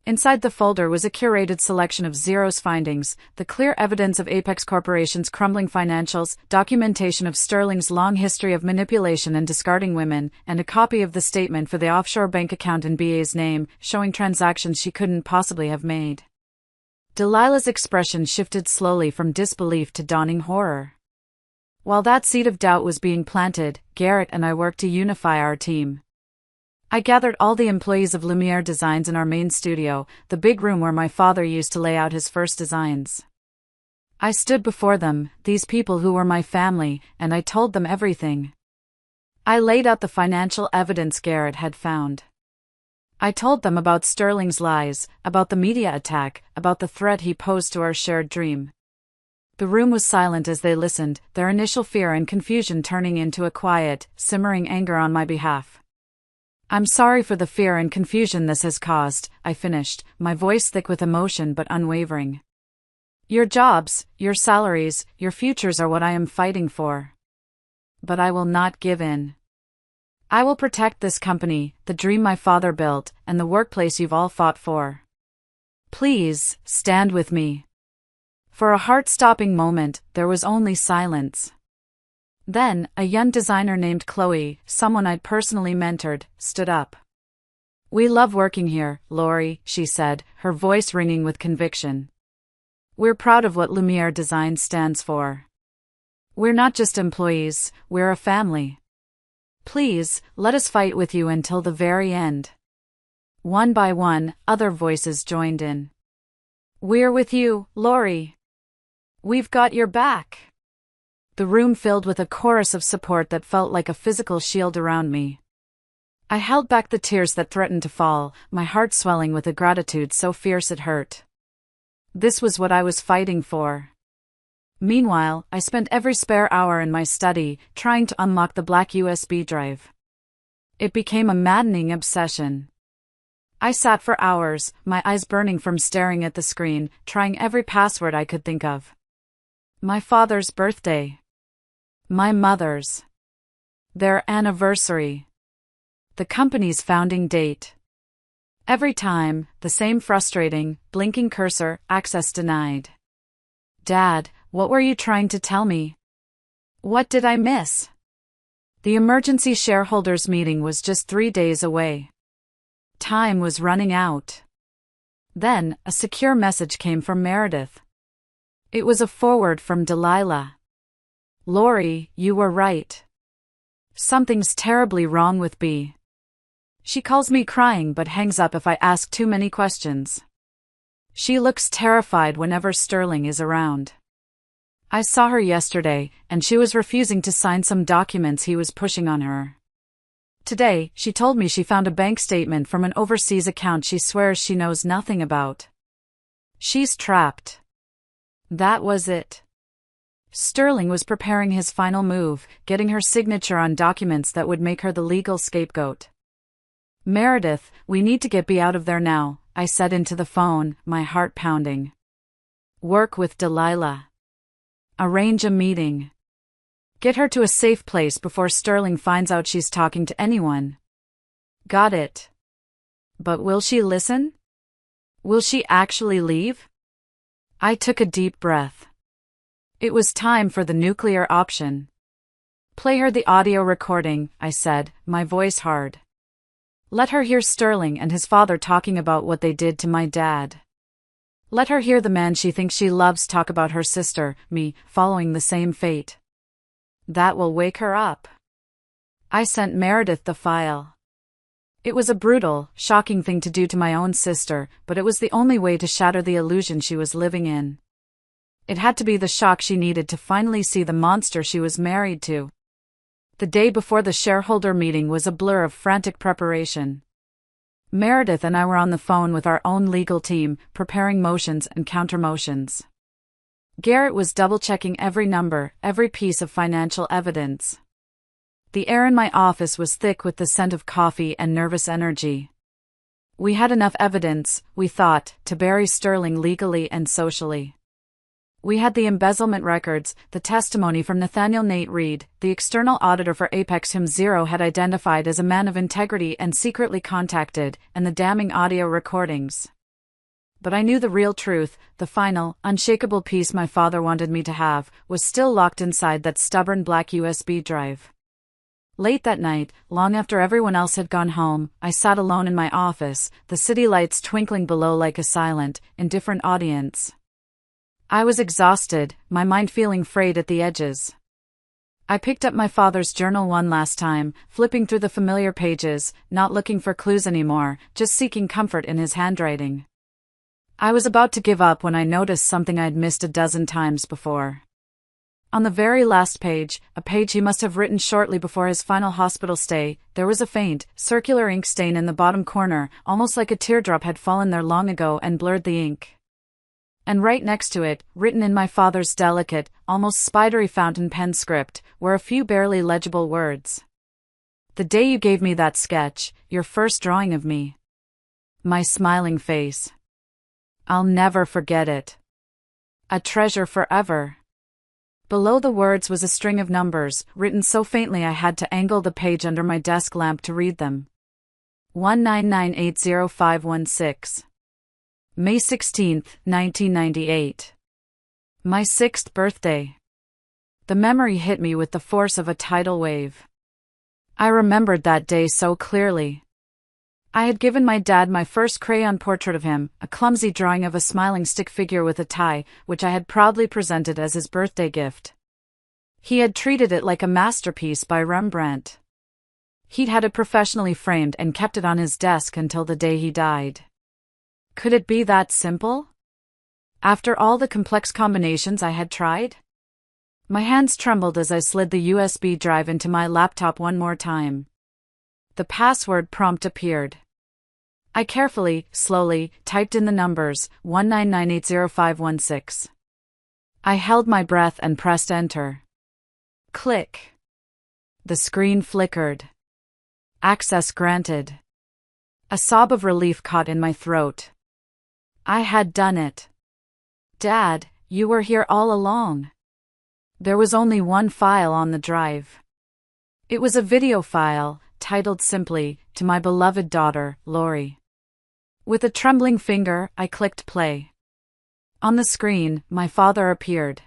Inside the folder was a curated selection of Zero's findings, the clear evidence of Apex Corporation's crumbling financials, documentation of Sterling's long history of manipulation and discarding women, and a copy of the statement for the offshore bank account in BA's name, showing transactions she couldn't possibly have made. Delilah's expression shifted slowly from disbelief to dawning horror. While that seed of doubt was being planted, Garrett and I worked to unify our team. I gathered all the employees of Lumiere Designs in our main studio, the big room where my father used to lay out his first designs. I stood before them, these people who were my family, and I told them everything. I laid out the financial evidence Garrett had found. I told them about Sterling's lies, about the media attack, about the threat he posed to our shared dream. The room was silent as they listened, their initial fear and confusion turning into a quiet, simmering anger on my behalf. I'm sorry for the fear and confusion this has caused, I finished, my voice thick with emotion but unwavering. Your jobs, your salaries, your futures are what I am fighting for. But I will not give in. I will protect this company, the dream my father built, and the workplace you've all fought for. Please, stand with me. For a heart-stopping moment, there was only silence. Then, a young designer named Chloe, someone I'd personally mentored, stood up. We love working here, Lori, she said, her voice ringing with conviction. We're proud of what Lumiere Design stands for. We're not just employees, we're a family. Please, let us fight with you until the very end. One by one, other voices joined in. "We're with you, Lori. We've got your back." The room filled with a chorus of support that felt like a physical shield around me. I held back the tears that threatened to fall, my heart swelling with a gratitude so fierce it hurt. This was what I was fighting for. Meanwhile, I spent every spare hour in my study, trying to unlock the black USB drive. It became a maddening obsession. I sat for hours, my eyes burning from staring at the screen, trying every password I could think of. My father's birthday. My mother's. Their anniversary. The company's founding date. Every time, the same frustrating, blinking cursor, access denied. Dad, what were you trying to tell me? What did I miss? The emergency shareholders meeting was just 3 days away. Time was running out. Then, a secure message came from Meredith. It was a forward from Delilah. "Lori, you were right. Something's terribly wrong with B. She calls me crying but hangs up if I ask too many questions. She looks terrified whenever Sterling is around. I saw her yesterday, and she was refusing to sign some documents he was pushing on her. Today, she told me she found a bank statement from an overseas account she swears she knows nothing about. She's trapped." That was it. Sterling was preparing his final move, getting her signature on documents that would make her the legal scapegoat. "Meredith, we need to get B out of there now," I said into the phone, my heart pounding. "Work with Delilah. Arrange a meeting. Get her to a safe place before Sterling finds out she's talking to anyone." Got it. But will she listen? Will she actually leave? I took a deep breath. It was time for the nuclear option. "Play her the audio recording," I said, my voice hard. "Let her hear Sterling and his father talking about what they did to my dad. Let her hear the man she thinks she loves talk about her sister, me, following the same fate. That will wake her up." I sent Meredith the file. It was a brutal, shocking thing to do to my own sister, but it was the only way to shatter the illusion she was living in. It had to be the shock she needed to finally see the monster she was married to. The day before the shareholder meeting was a blur of frantic preparation. Meredith and I were on the phone with our own legal team, preparing motions and countermotions. Garrett was double-checking every number, every piece of financial evidence. The air in my office was thick with the scent of coffee and nervous energy. We had enough evidence, we thought, to bury Sterling legally and socially. We had the embezzlement records, the testimony from Nathaniel Nate Reed, the external auditor for Apex whom Zero had identified as a man of integrity and secretly contacted, and the damning audio recordings. But I knew the real truth, the final, unshakable piece my father wanted me to have, was still locked inside that stubborn black USB drive. Late that night, long after everyone else had gone home, I sat alone in my office, the city lights twinkling below like a silent, indifferent audience. I was exhausted, my mind feeling frayed at the edges. I picked up my father's journal one last time, flipping through the familiar pages, not looking for clues anymore, just seeking comfort in his handwriting. I was about to give up when I noticed something I'd missed a dozen times before. On the very last page, a page he must have written shortly before his final hospital stay, there was a faint, circular ink stain in the bottom corner, almost like a teardrop had fallen there long ago and blurred the ink. And right next to it, written in my father's delicate, almost spidery fountain pen script, were a few barely legible words. "The day you gave me that sketch, your first drawing of me. My smiling face. I'll never forget it. A treasure forever." Below the words was a string of numbers, written so faintly I had to angle the page under my desk lamp to read them. 199800516. May 16, 1998. My 6th birthday. The memory hit me with the force of a tidal wave. I remembered that day so clearly. I had given my dad my first crayon portrait of him, a clumsy drawing of a smiling stick figure with a tie, which I had proudly presented as his birthday gift. He had treated it like a masterpiece by Rembrandt. He'd had it professionally framed and kept it on his desk until the day he died. Could it be that simple? After all the complex combinations I had tried? My hands trembled as I slid the USB drive into my laptop one more time. The password prompt appeared. I carefully, slowly, typed in the numbers, 199800516. I held my breath and pressed enter. Click. The screen flickered. Access granted. A sob of relief caught in my throat. I had done it. Dad, you were here all along. There was only one file on the drive. It was a video file, titled simply, "To my beloved daughter, Lori." With a trembling finger, I clicked play. On the screen, my father appeared.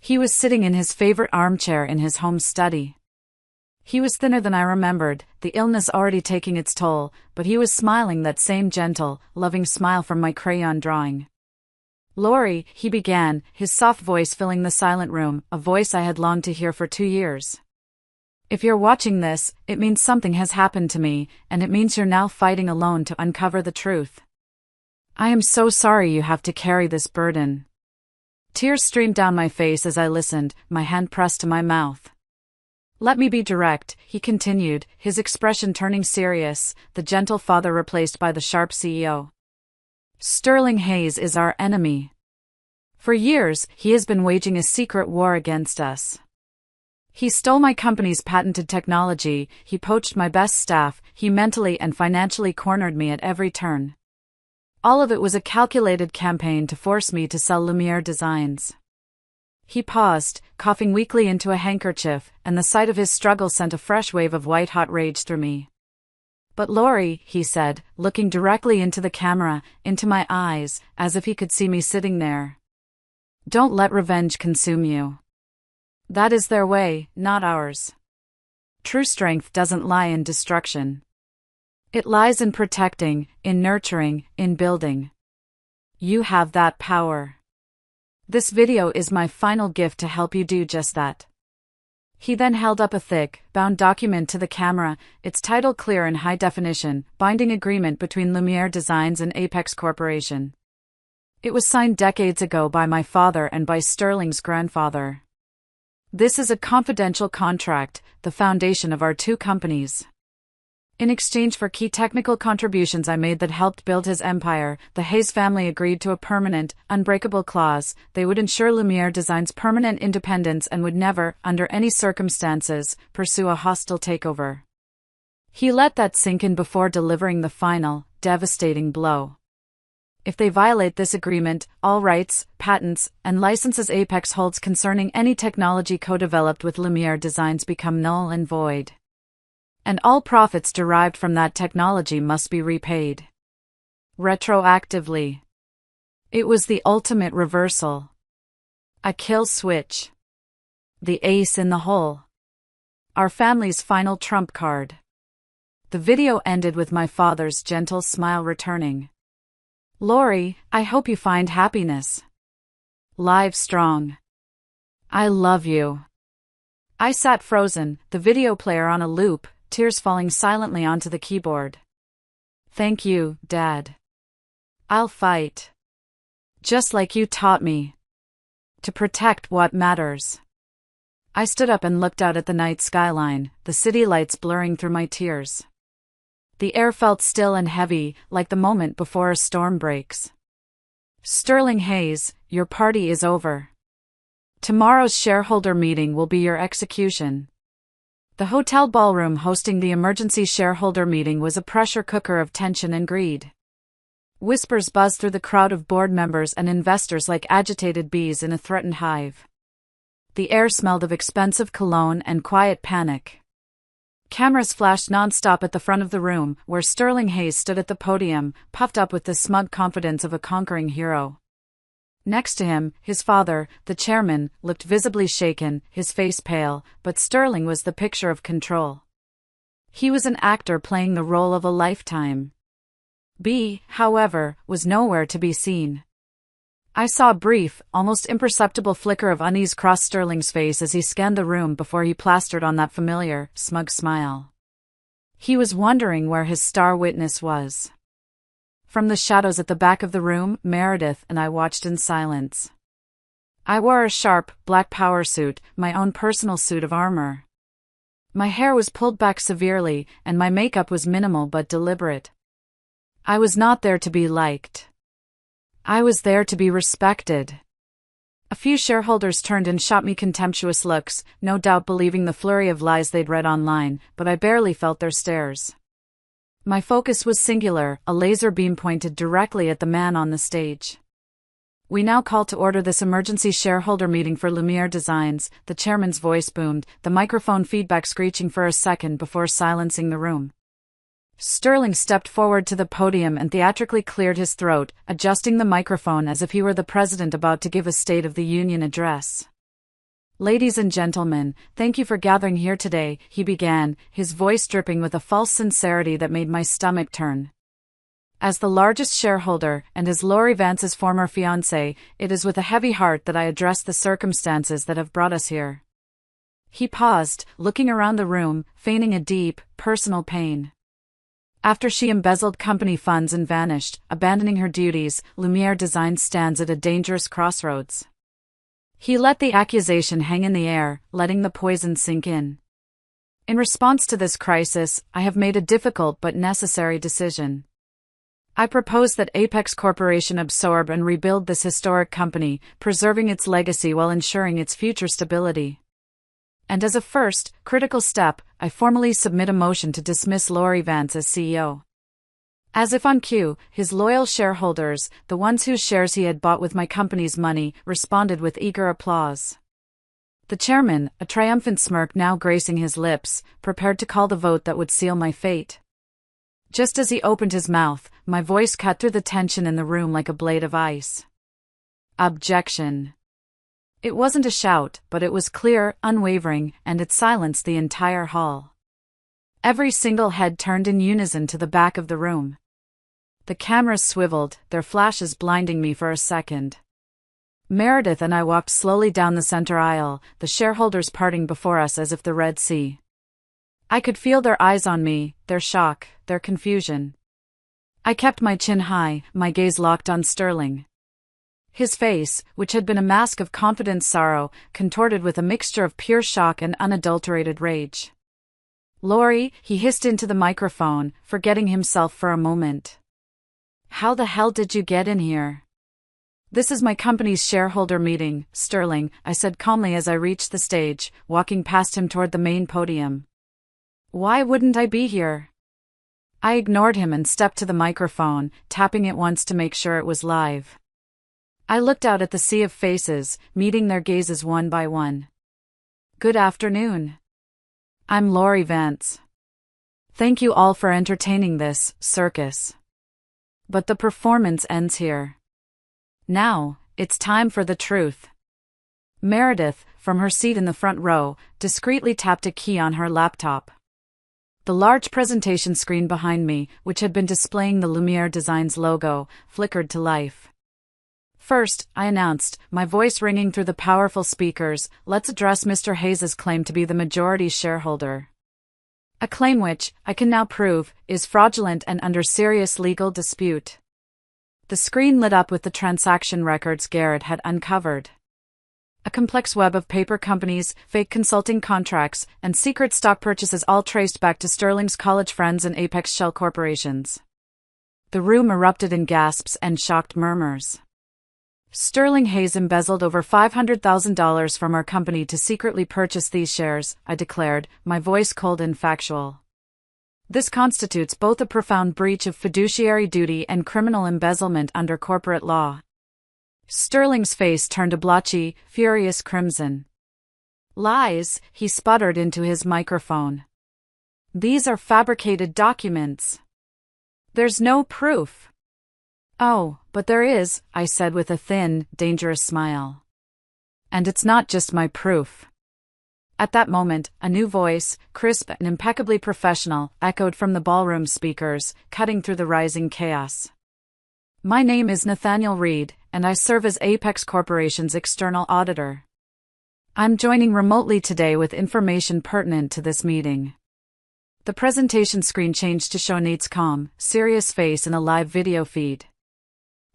He was sitting in his favorite armchair in his home study. He was thinner than I remembered, the illness already taking its toll, but he was smiling that same gentle, loving smile from my crayon drawing. "Lori," he began, his soft voice filling the silent room, a voice I had longed to hear for 2 years. "If you're watching this, it means something has happened to me, and it means you're now fighting alone to uncover the truth. I am so sorry you have to carry this burden." Tears streamed down my face as I listened, my hand pressed to my mouth. "Let me be direct," he continued, his expression turning serious, the gentle father replaced by the sharp CEO. "Sterling Hayes is our enemy. For years, he has been waging a secret war against us. He stole my company's patented technology, he poached my best staff, he mentally and financially cornered me at every turn. All of it was a calculated campaign to force me to sell Lumiere designs." He paused, coughing weakly into a handkerchief, and the sight of his struggle sent a fresh wave of white-hot rage through me. "But Lori," he said, looking directly into the camera, into my eyes, as if he could see me sitting there. "Don't let revenge consume you. That is their way, not ours. True strength doesn't lie in destruction. It lies in protecting, in nurturing, in building. You have that power. This video is my final gift to help you do just that." He then held up a thick, bound document to the camera, its title clear in high definition, Binding Agreement between Lumiere Designs and Apex Corporation. It was signed decades ago by my father and by Sterling's grandfather. "This is a confidential contract, the foundation of our two companies. In exchange for key technical contributions I made that helped build his empire, the Hayes family agreed to a permanent, unbreakable clause. They would ensure Lumiere Design's permanent independence and would never, under any circumstances, pursue a hostile takeover." He let that sink in before delivering the final, devastating blow. "If they violate this agreement, all rights, patents, and licenses Apex holds concerning any technology co-developed with Lumiere Designs become null and void. And all profits derived from that technology must be repaid retroactively." It was the ultimate reversal. A kill switch. The ace in the hole. Our family's final trump card. The video ended with my father's gentle smile returning. "Lori, I hope you find happiness. Live strong. I love you." I sat frozen, the video player on a loop, tears falling silently onto the keyboard. "Thank you, Dad. I'll fight. Just like you taught me. To protect what matters." I stood up and looked out at the night skyline, the city lights blurring through my tears. The air felt still and heavy, like the moment before a storm breaks. "Sterling Hayes, your party is over. Tomorrow's shareholder meeting will be your execution." The hotel ballroom hosting the emergency shareholder meeting was a pressure cooker of tension and greed. Whispers buzzed through the crowd of board members and investors like agitated bees in a threatened hive. The air smelled of expensive cologne and quiet panic. Cameras flashed non-stop at the front of the room, where Sterling Hayes stood at the podium, puffed up with the smug confidence of a conquering hero. Next to him, his father, the chairman, looked visibly shaken, his face pale, but Sterling was the picture of control. He was an actor playing the role of a lifetime. B, however, was nowhere to be seen. I saw a brief, almost imperceptible flicker of unease cross Sterling's face as he scanned the room before he plastered on that familiar, smug smile. He was wondering where his star witness was. From the shadows at the back of the room, Meredith and I watched in silence. I wore a sharp, black power suit, my own personal suit of armor. My hair was pulled back severely, and my makeup was minimal but deliberate. I was not there to be liked. I was there to be respected. A few shareholders turned and shot me contemptuous looks, no doubt believing the flurry of lies they'd read online, but I barely felt their stares. My focus was singular, a laser beam pointed directly at the man on the stage. "We now call to order this emergency shareholder meeting for Lumiere Designs," the chairman's voice boomed, the microphone feedback screeching for a second before silencing the room. Sterling stepped forward to the podium and theatrically cleared his throat, adjusting the microphone as if he were the president about to give a State of the Union address. "Ladies and gentlemen, thank you for gathering here today," he began, his voice dripping with a false sincerity that made my stomach turn. "As the largest shareholder, and as Laurie Vance's former fiancé, it is with a heavy heart that I address the circumstances that have brought us here." He paused, looking around the room, feigning a deep, personal pain. After she embezzled company funds and vanished, abandoning her duties, Lumiere Designs stands at a dangerous crossroads. He let the accusation hang in the air, letting the poison sink in. "In response to this crisis, I have made a difficult but necessary decision. I propose that Apex Corporation absorb and rebuild this historic company, preserving its legacy while ensuring its future stability. And as a first, critical step, I formally submit a motion to dismiss Laurie Vance as CEO." As if on cue, his loyal shareholders, the ones whose shares he had bought with my company's money, responded with eager applause. The chairman, a triumphant smirk now gracing his lips, prepared to call the vote that would seal my fate. Just as he opened his mouth, my voice cut through the tension in the room like a blade of ice. "Objection." It wasn't a shout, but it was clear, unwavering, and it silenced the entire hall. Every single head turned in unison to the back of the room. The cameras swiveled, their flashes blinding me for a second. Meredith and I walked slowly down the center aisle, the shareholders parting before us as if the Red Sea. I could feel their eyes on me, their shock, their confusion. I kept my chin high, my gaze locked on Sterling. His face, which had been a mask of confident sorrow, contorted with a mixture of pure shock and unadulterated rage. "Laurie," he hissed into the microphone, forgetting himself for a moment. "How the hell did you get in here?" "This is my company's shareholder meeting, Sterling," I said calmly as I reached the stage, walking past him toward the main podium. "Why wouldn't I be here?" I ignored him and stepped to the microphone, tapping it once to make sure it was live. I looked out at the sea of faces, meeting their gazes one by one. "Good afternoon. I'm Laurie Vance. Thank you all for entertaining this circus. But the performance ends here. Now, it's time for the truth." Meredith, from her seat in the front row, discreetly tapped a key on her laptop. The large presentation screen behind me, which had been displaying the Lumiere Designs logo, flickered to life. "First," I announced, my voice ringing through the powerful speakers, "let's address Mr. Hayes' claim to be the majority shareholder. A claim which, I can now prove, is fraudulent and under serious legal dispute." The screen lit up with the transaction records Garrett had uncovered. A complex web of paper companies, fake consulting contracts, and secret stock purchases all traced back to Sterling's college friends and Apex shell corporations. The room erupted in gasps and shocked murmurs. "Sterling Hayes embezzled over $500,000 from our company to secretly purchase these shares," I declared, my voice cold and factual. "This constitutes both a profound breach of fiduciary duty and criminal embezzlement under corporate law." Sterling's face turned a blotchy, furious crimson. "Lies," he sputtered into his microphone. "These are fabricated documents. There's no proof." "Oh, but there is," I said with a thin, dangerous smile. "And it's not just my proof." At that moment, a new voice, crisp and impeccably professional, echoed from the ballroom speakers, cutting through the rising chaos. "My name is Nathaniel Reed, and I serve as Apex Corporation's external auditor. I'm joining remotely today with information pertinent to this meeting." The presentation screen changed to show Nate's calm, serious face in a live video feed.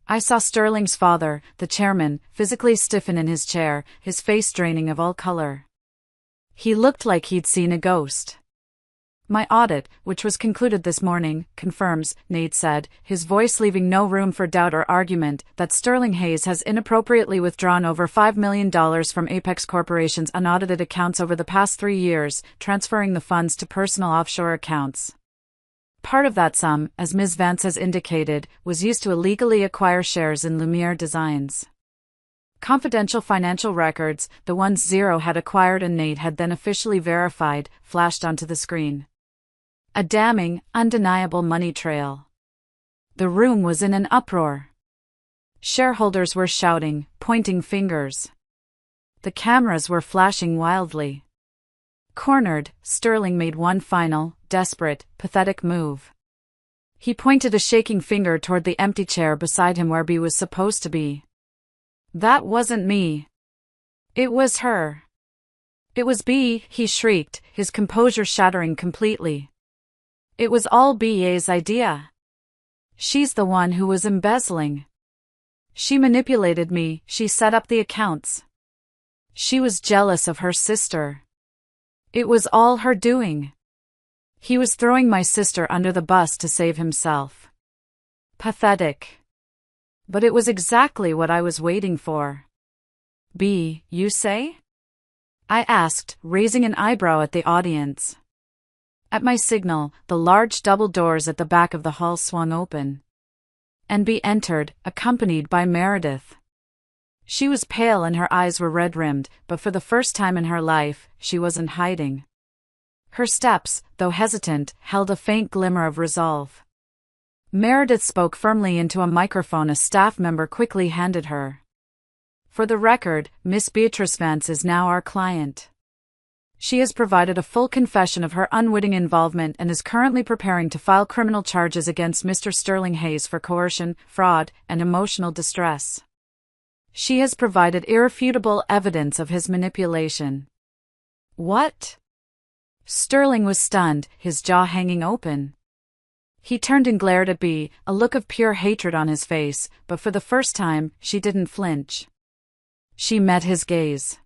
I saw Sterling's father, the chairman, physically stiffen in his chair, his face draining of all color. He looked like he'd seen a ghost. "My audit, which was concluded this morning, confirms," Nate said, his voice leaving no room for doubt or argument, "that Sterling Hayes has inappropriately withdrawn over $5 million from Apex Corporation's unaudited accounts over the past 3 years, transferring the funds to personal offshore accounts. Part of that sum, as Ms. Vance has indicated, was used to illegally acquire shares in Lumiere Designs." Confidential financial records, the ones Zero had acquired and Nate had then officially verified, flashed onto the screen. A damning, undeniable money trail. The room was in an uproar. Shareholders were shouting, pointing fingers. The cameras were flashing wildly. Cornered, Sterling made one final, desperate, pathetic move. He pointed a shaking finger toward the empty chair beside him where Bea was supposed to be. "That wasn't me. It was her. It was Bea," he shrieked, his composure shattering completely. "It was all Bea's idea. She's the one who was embezzling. She manipulated me, she set up the accounts. She was jealous of her sister. It was all her doing. He was throwing my sister under the bus to save himself. Pathetic. But it was exactly what I was waiting for." "Bea, you say?" I asked, raising an eyebrow at the audience. At my signal, the large double doors at the back of the hall swung open. And Bea entered, accompanied by Meredith. She was pale and her eyes were red-rimmed, but for the first time in her life, she wasn't hiding. Her steps, though hesitant, held a faint glimmer of resolve. Meredith spoke firmly into a microphone a staff member quickly handed her. "For the record, Miss Beatrice Vance is now our client. She has provided a full confession of her unwitting involvement and is currently preparing to file criminal charges against Mr. Sterling Hayes for coercion, fraud, and emotional distress. She has provided irrefutable evidence of his manipulation." "What?" Sterling was stunned, his jaw hanging open. He turned and glared at Bea, a look of pure hatred on his face, but for the first time, she didn't flinch. She met his gaze.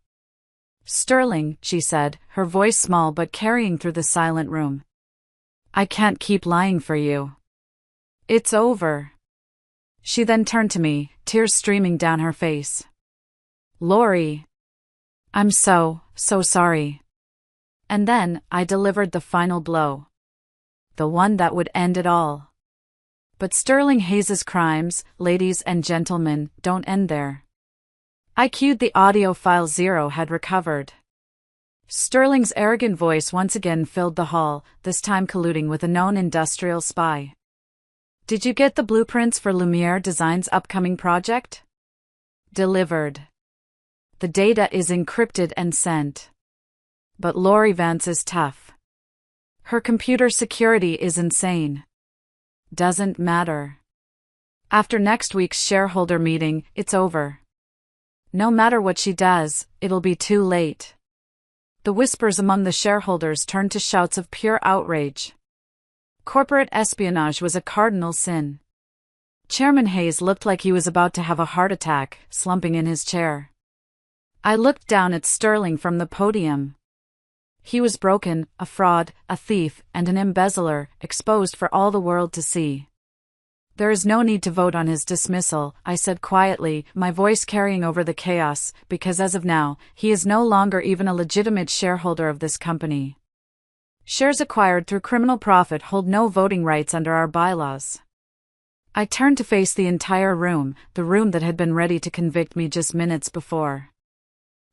"Sterling," she said, her voice small but carrying through the silent room. "I can't keep lying for you. It's over." She then turned to me, tears streaming down her face. "Lori. I'm so sorry." And then, I delivered the final blow. The one that would end it all. But Sterling Hayes' crimes, ladies and gentlemen, don't end there. I cued the audio file Zero had recovered. Sterling's arrogant voice once again filled the hall, this time colluding with a known industrial spy. "Did you get the blueprints for Lumiere Designs' upcoming project?" "Delivered. The data is encrypted and sent. But Lori Vance is tough. Her computer security is insane. Doesn't matter. After next week's shareholder meeting, it's over. No matter what she does, it'll be too late." The whispers among the shareholders turned to shouts of pure outrage. Corporate espionage was a cardinal sin. Chairman Hayes looked like he was about to have a heart attack, slumping in his chair. I looked down at Sterling from the podium. He was broken, a fraud, a thief, and an embezzler, exposed for all the world to see. "There is no need to vote on his dismissal," I said quietly, my voice carrying over the chaos, "because as of now, he is no longer even a legitimate shareholder of this company. Shares acquired through criminal profit hold no voting rights under our bylaws." I turned to face the entire room, the room that had been ready to convict me just minutes before.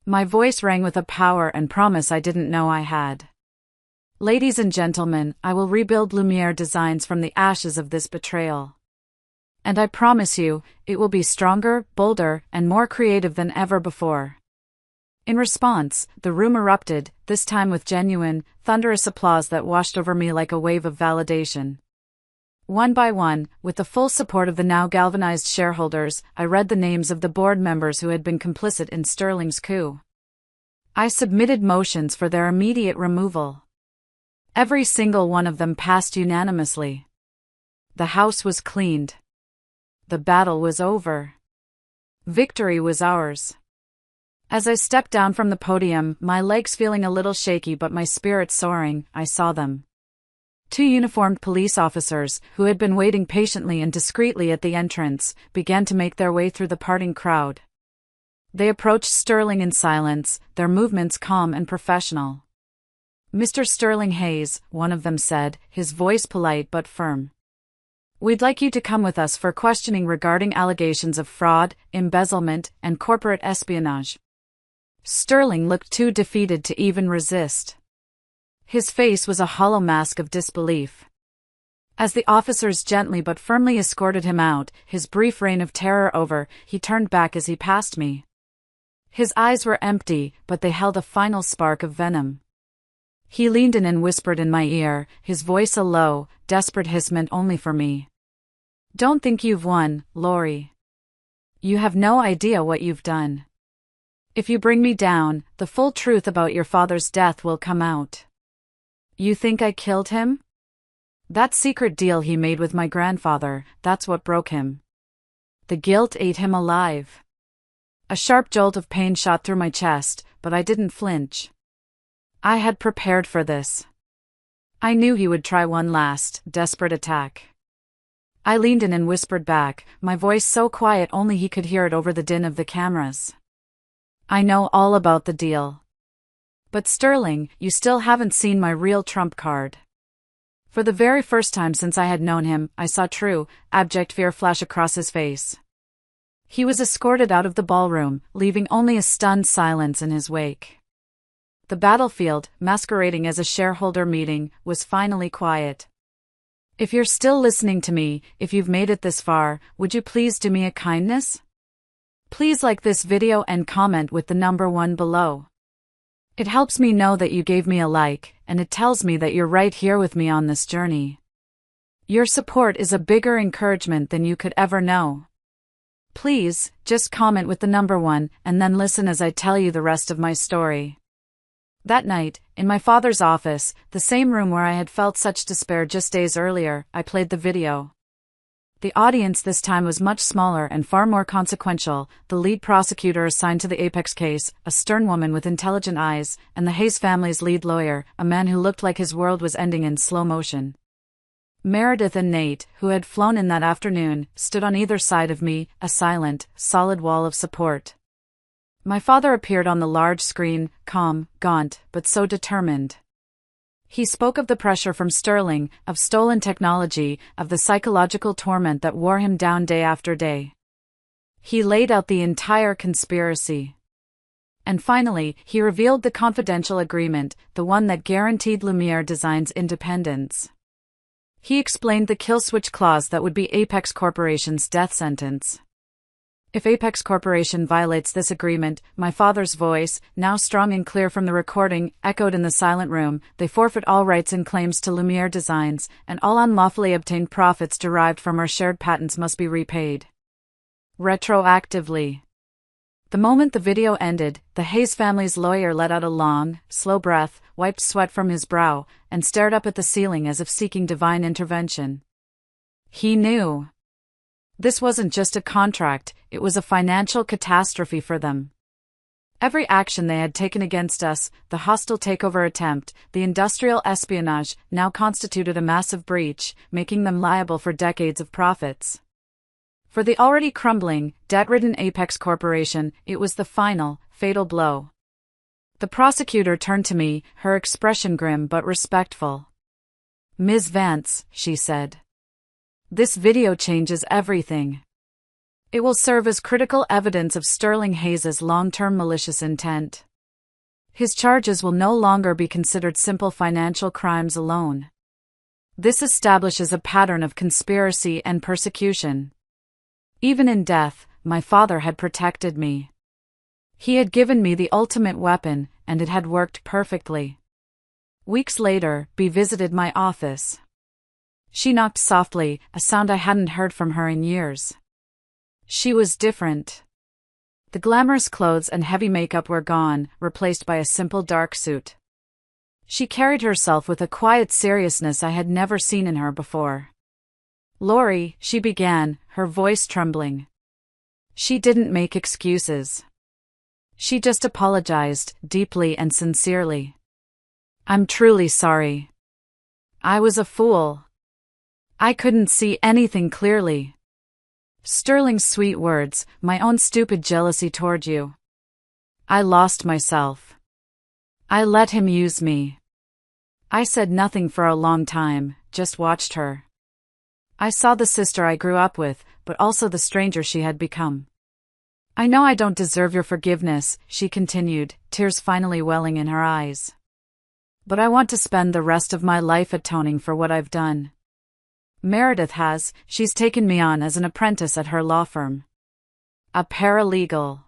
My voice rang with a power and promise I didn't know I had. "Ladies and gentlemen, I will rebuild Lumiere Designs from the ashes of this betrayal. And I promise you, it will be stronger, bolder, and more creative than ever before." In response, the room erupted, this time with genuine, thunderous applause that washed over me like a wave of validation. One by one, with the full support of the now galvanized shareholders, I read the names of the board members who had been complicit in Sterling's coup. I submitted motions for their immediate removal. Every single one of them passed unanimously. The house was cleaned. The battle was over. Victory was ours. As I stepped down from the podium, my legs feeling a little shaky but my spirits soaring, I saw them. Two uniformed police officers, who had been waiting patiently and discreetly at the entrance, began to make their way through the parting crowd. They approached Sterling in silence, their movements calm and professional. "Mr. Sterling Hayes," one of them said, his voice polite but firm. "We'd like you to come with us for questioning regarding allegations of fraud, embezzlement, and corporate espionage." Sterling looked too defeated to even resist. His face was a hollow mask of disbelief. As the officers gently but firmly escorted him out, his brief reign of terror over, he turned back as he passed me. His eyes were empty, but they held a final spark of venom. He leaned in and whispered in my ear, his voice a low, desperate hiss meant only for me. "Don't think you've won, Lori. You have no idea what you've done. If you bring me down, the full truth about your father's death will come out. You think I killed him? That secret deal he made with my grandfather, that's what broke him. The guilt ate him alive." A sharp jolt of pain shot through my chest, but I didn't flinch. I had prepared for this. I knew he would try one last, desperate attack. I leaned in and whispered back, my voice so quiet only he could hear it over the din of the cameras. "I know all about the deal. But Sterling, you still haven't seen my real trump card." For the very first time since I had known him, I saw true, abject fear flash across his face. He was escorted out of the ballroom, leaving only a stunned silence in his wake. The battlefield, masquerading as a shareholder meeting, was finally quiet. If you're still listening to me, if you've made it this far, would you please do me a kindness? Please like this video and comment with the number 1 below. It helps me know that you gave me a like, and it tells me that you're right here with me on this journey. Your support is a bigger encouragement than you could ever know. Please, just comment with the number 1, and then listen as I tell you the rest of my story. That night, in my father's office, the same room where I had felt such despair just days earlier, I played the video. The audience this time was much smaller and far more consequential, the lead prosecutor assigned to the Apex case, a stern woman with intelligent eyes, and the Hayes family's lead lawyer, a man who looked like his world was ending in slow motion. Meredith and Nate, who had flown in that afternoon, stood on either side of me, a silent, solid wall of support. My father appeared on the large screen, calm, gaunt, but so determined. He spoke of the pressure from Sterling, of stolen technology, of the psychological torment that wore him down day after day. He laid out the entire conspiracy. And finally, he revealed the confidential agreement, the one that guaranteed Lumiere Design's independence. He explained the kill switch clause that would be Apex Corporation's death sentence. If Apex Corporation violates this agreement, my father's voice, now strong and clear from the recording, echoed in the silent room, they forfeit all rights and claims to Lumiere Designs, and all unlawfully obtained profits derived from our shared patents must be repaid. Retroactively. The moment the video ended, the Hayes family's lawyer let out a long, slow breath, wiped sweat from his brow, and stared up at the ceiling as if seeking divine intervention. He knew. This wasn't just a contract, it was a financial catastrophe for them. Every action they had taken against us, the hostile takeover attempt, the industrial espionage, now constituted a massive breach, making them liable for decades of profits. For the already crumbling, debt-ridden Apex Corporation, it was the final, fatal blow. The prosecutor turned to me, her expression grim but respectful. "Ms. Vance," she said. "This video changes everything. It will serve as critical evidence of Sterling Hayes' long-term malicious intent. His charges will no longer be considered simple financial crimes alone. This establishes a pattern of conspiracy and persecution. Even in death, my father had protected me. He had given me the ultimate weapon, and it had worked perfectly." Weeks later, Bea visited my office. She knocked softly, a sound I hadn't heard from her in years. She was different. The glamorous clothes and heavy makeup were gone, replaced by a simple dark suit. She carried herself with a quiet seriousness I had never seen in her before. "Lori," she began, her voice trembling. She didn't make excuses. She just apologized, deeply and sincerely. "I'm truly sorry. I was a fool. I couldn't see anything clearly." Sterling's sweet words, my own stupid jealousy toward you. I lost myself. I let him use me. I said nothing for a long time, just watched her. I saw the sister I grew up with, but also the stranger she had become. "I know I don't deserve your forgiveness," she continued, tears finally welling in her eyes. "But I want to spend the rest of my life atoning for what I've done. Meredith has, she's taken me on as an apprentice at her law firm. A paralegal.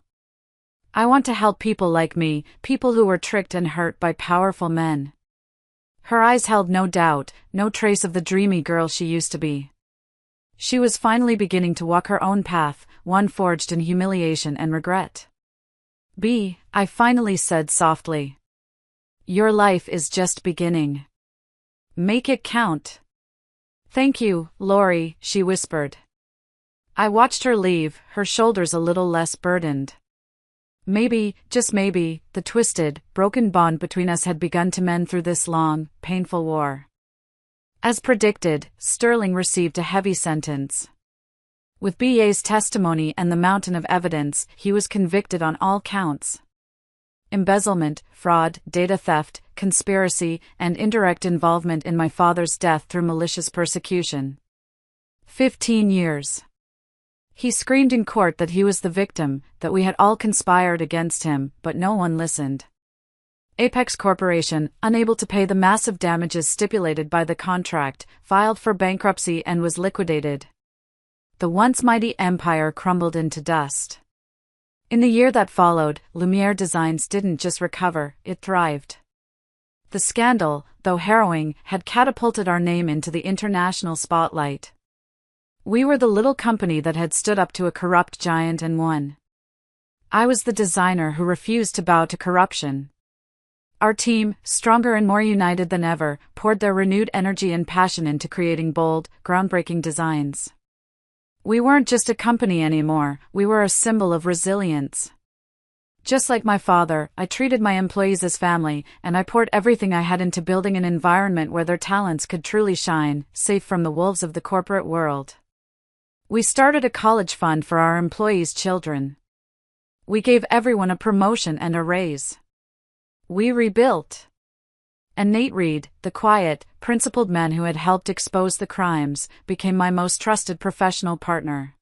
I want to help people like me, people who were tricked and hurt by powerful men." Her eyes held no doubt, no trace of the dreamy girl she used to be. She was finally beginning to walk her own path, one forged in humiliation and regret. I finally said softly. "Your life is just beginning. Make it count." "Thank you, Lori," she whispered. I watched her leave, her shoulders a little less burdened. Maybe, just maybe, the twisted, broken bond between us had begun to mend through this long, painful war. As predicted, Sterling received a heavy sentence. With BA's testimony and the mountain of evidence, he was convicted on all counts. Embezzlement, fraud, data theft, conspiracy, and indirect involvement in my father's death through malicious persecution. 15 years. He screamed in court that he was the victim, that we had all conspired against him, but no one listened. Apex Corporation, unable to pay the massive damages stipulated by the contract, filed for bankruptcy and was liquidated. The once mighty empire crumbled into dust. In the year that followed, Lumiere Designs didn't just recover, it thrived. The scandal, though harrowing, had catapulted our name into the international spotlight. We were the little company that had stood up to a corrupt giant and won. I was the designer who refused to bow to corruption. Our team, stronger and more united than ever, poured their renewed energy and passion into creating bold, groundbreaking designs. We weren't just a company anymore, we were a symbol of resilience. Just like my father, I treated my employees as family, and I poured everything I had into building an environment where their talents could truly shine, safe from the wolves of the corporate world. We started a college fund for our employees' children. We gave everyone a promotion and a raise. We rebuilt. And Nate Reed, the quiet, principled man who had helped expose the crimes, became my most trusted professional partner.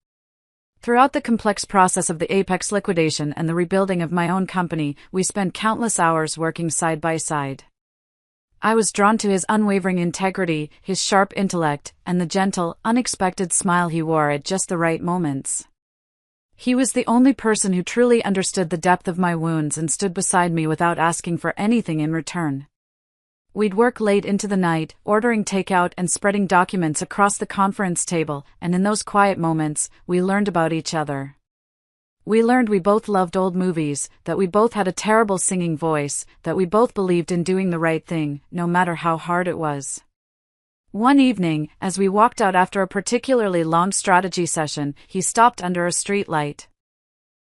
Throughout the complex process of the Apex liquidation and the rebuilding of my own company, we spent countless hours working side by side. I was drawn to his unwavering integrity, his sharp intellect, and the gentle, unexpected smile he wore at just the right moments. He was the only person who truly understood the depth of my wounds and stood beside me without asking for anything in return. We'd work late into the night, ordering takeout and spreading documents across the conference table, and in those quiet moments, we learned about each other. We learned we both loved old movies, that we both had a terrible singing voice, that we both believed in doing the right thing, no matter how hard it was. One evening, as we walked out after a particularly long strategy session, he stopped under a streetlight.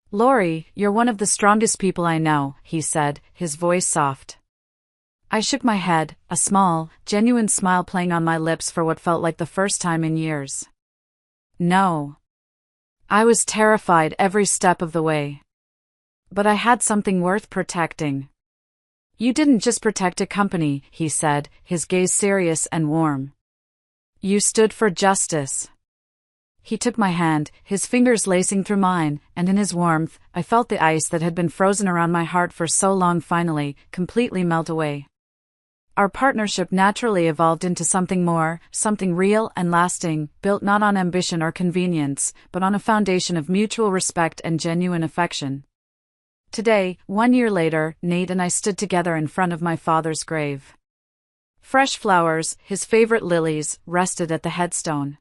"Lori, you're one of the strongest people I know," he said, his voice soft. I shook my head, a small, genuine smile playing on my lips for what felt like the first time in years. No. I was terrified every step of the way. But I had something worth protecting. "You didn't just protect a company," he said, his gaze serious and warm. "You stood for justice." He took my hand, his fingers lacing through mine, and in his warmth, I felt the ice that had been frozen around my heart for so long finally, completely melt away. Our partnership naturally evolved into something more, something real and lasting, built not on ambition or convenience, but on a foundation of mutual respect and genuine affection. Today, 1 year later, Nate and I stood together in front of my father's grave. Fresh flowers, his favorite lilies, rested at the headstone.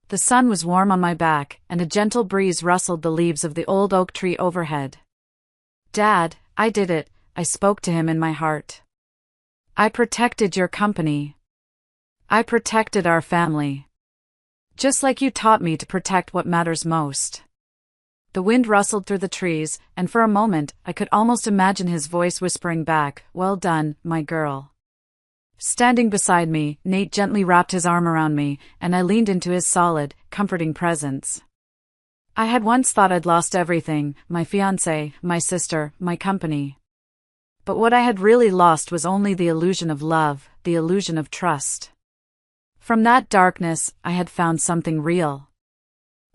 The sun was warm on my back, and a gentle breeze rustled the leaves of the old oak tree overhead. "Dad, I did it," I spoke to him in my heart. I protected your company. I protected our family. Just like you taught me to protect what matters most. The wind rustled through the trees, and for a moment, I could almost imagine his voice whispering back, "Well done, my girl." Standing beside me, Nate gently wrapped his arm around me, and I leaned into his solid, comforting presence. I had once thought I'd lost everything, my fiancé, my sister, my company. But what I had really lost was only the illusion of love, the illusion of trust. From that darkness, I had found something real.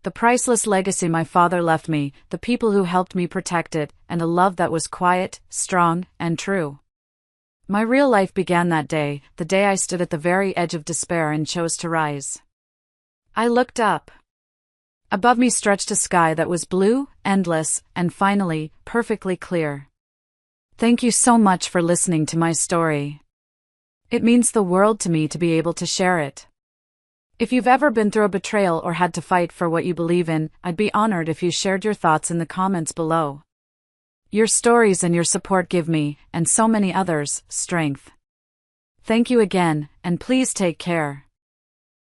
The priceless legacy my father left me, the people who helped me protect it, and a love that was quiet, strong, and true. My real life began that day, the day I stood at the very edge of despair and chose to rise. I looked up. Above me stretched a sky that was blue, endless, and finally, perfectly clear. Thank you so much for listening to my story. It means the world to me to be able to share it. If you've ever been through a betrayal or had to fight for what you believe in, I'd be honored if you shared your thoughts in the comments below. Your stories and your support give me, and so many others, strength. Thank you again, and please take care.